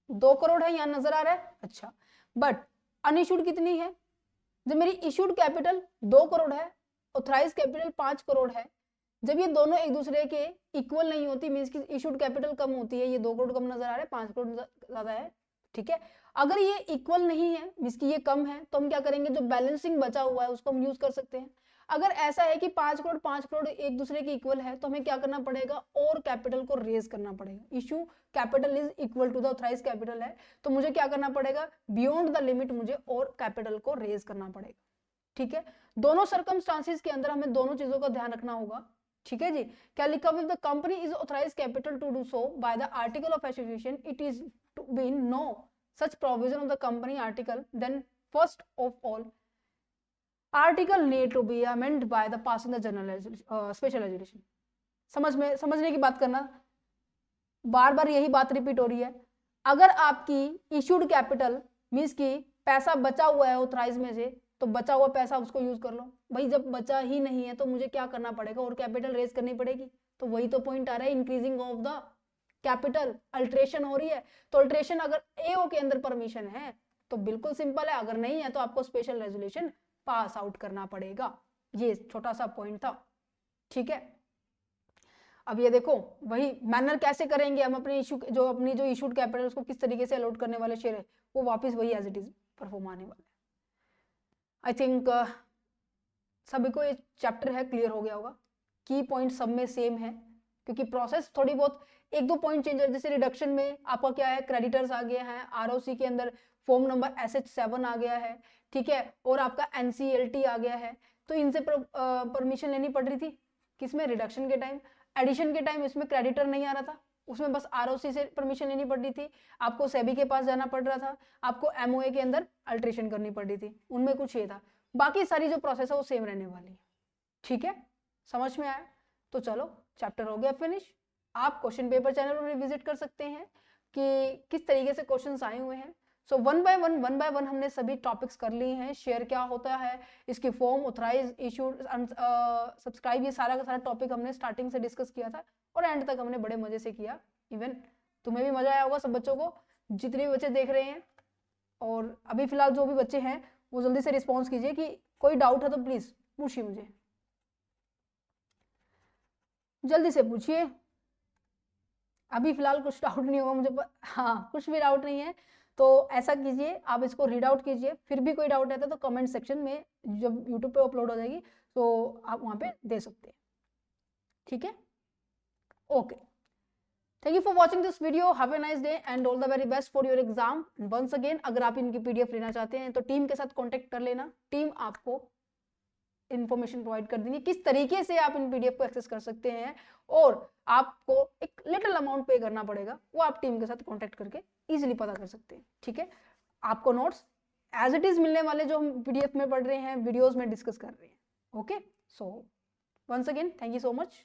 2 करोड़ है, यहां नजर आ रहा है, अच्छा। बट अनइशूड कितनी है, जब मेरी इशूड कैपिटल 2 करोड़ है, ऑथराइज कैपिटल 5 करोड़ है, जब ये दोनों एक दूसरे के इक्वल नहीं होती, मींस की इशूड कैपिटल कम होती है, ये 2 करोड़ कम नजर आ रहा है, 5 करोड़ ज्यादा है, ठीक है। अगर ये इक्वल नहीं है, मींस की ये कम है, तो हम क्या करेंगे, जो बैलेंसिंग बचा हुआ है उसको हम यूज कर सकते हैं। अगर ऐसा है कि 5 करोड़ एक दूसरे के इक्वल है, तो हमें क्या करना पड़ेगा, और कैपिटल को रेज करना पड़ेगा। Issue capital is equal to the authorise capital है, तो मुझे क्या करना पड़ेगा, बियॉन्ड द लिमिट मुझे और कैपिटल को रेज करना पड़ेगा, ठीक है। दोनों सर्कमस्टांसिस के अंदर हमें दोनों चीजों का ध्यान रखना होगा, ठीक है जी। क्या लिखा हुआ, the company is authorise capital to do so by the article of association, it is to be no such provision of the company article, then first of all article need to be amended by the passing the general special resolution। समझने की बात करना, बार बार यही बात repeat हो रही है। अगर आपकी इश्यूड कैपिटल मींस की पैसा बचा हुआ है ऑथराइज में से, तो बचा हुआ पैसा उसको यूज कर लो भाई। जब बचा ही नहीं है तो मुझे क्या करना पड़ेगा, और कैपिटल रेज करनी पड़ेगी। तो वही तो पॉइंट आ रहा है, increasing of the capital, alteration हो रही है। तो अल्ट्रेशन अगर एओ के अंदर परमिशन है तो बिल्कुल सिंपल है, अगर नहीं है तो आपको स्पेशल रेजोल्यूशन पास आउट करना पड़ेगा। ये छोटा सा पॉइंट था, ठीक है। अब ये देखो वही मैनर कैसे करेंगे हम, अपने अपनी जो इशूड कैपिटल उसको किस तरीके से अलॉट करने वाले शेयर है, वो वापस वही एज इट इज परफॉर्म आने वाला है। आई थिंक सभी को ये चैप्टर है क्लियर हो गया होगा। की पॉइंट सब में सेम है, क्योंकि प्रोसेस थोड़ी बहुत एक दो पॉइंट चेंज है। जैसे रिडक्शन में आपका क्या है, क्रेडिटर्स आ गया है, आरओसी के अंदर फॉर्म नंबर SH7 आ गया है, ठीक है, और आपका NCLT आ गया है। तो इनसे परमिशन लेनी पड़ रही थी, किसमें, रिडक्शन के टाइम। एडिशन के टाइम इसमें क्रेडिटर नहीं आ रहा था, उसमें बस आरओसी से परमिशन लेनी पड़ रही थी, आपको सेबी के पास जाना पड़ रहा था, आपको MOA के अंदर अल्ट्रेशन करनी पड़ रही थी, उनमें कुछ ये था। बाकी सारी जो प्रोसेस है वो सेम रहने वाली है, ठीक है, समझ में आया। तो चलो चैप्टर हो गया फिनिश। आप क्वेश्चन पेपर चैनल पर रिविजिट कर सकते हैं कि किस तरीके से क्वेश्चंस आए हुए हैं। सो वन बाय वन हमने सभी टॉपिक्स कर लिए हैं। शेयर क्या होता है, इसकी फॉर्म, ऑथराइज, इशूड, सब्सक्राइब, ये सारा का सारा टॉपिक हमने स्टार्टिंग से डिस्कस किया था और एंड तक हमने बड़े मजे से किया। इवन तुम्हें भी मजा आया होगा, सब बच्चों को, जितने भी बच्चे देख रहे हैं। और अभी फिलहाल जो भी बच्चे हैं वो जल्दी से रिस्पॉन्स कीजिए कि कोई डाउट है तो प्लीज पूछिए मुझे, जल्दी से पूछिए। अभी फिलहाल कुछ डाउट नहीं होगा मुझे हाँ, कुछ भी डाउट नहीं है तो ऐसा कीजिए, आप इसको रीड आउट कीजिए। फिर भी कोई डाउट रहता है तो कमेंट सेक्शन में, जब यूट्यूब पे अपलोड हो जाएगी तो आप वहां पे दे सकते हैं, ठीक है। Okay, thank you for watching this video, have a nice day and all the very best for your exam. Once again, अगर आप इनकी PDF लेना चाहते हैं तो टीम के साथ कॉन्टेक्ट कर लेना, टीम आपको इंफॉर्मेशन प्रोवाइड कर देंगे किस तरीके से आप इन PDF को एक्सेस कर सकते हैं। और आपको एक लिटिल अमाउंट पे करना पड़ेगा, वो आप टीम के साथ कांटेक्ट करके इजीली पता कर सकते हैं, ठीक है। आपको नोट्स एज इट इज मिलने वाले, जो हम PDF में पढ़ रहे हैं, वीडियोस में डिस्कस कर रहे हैं। Okay, so once again thank you so much.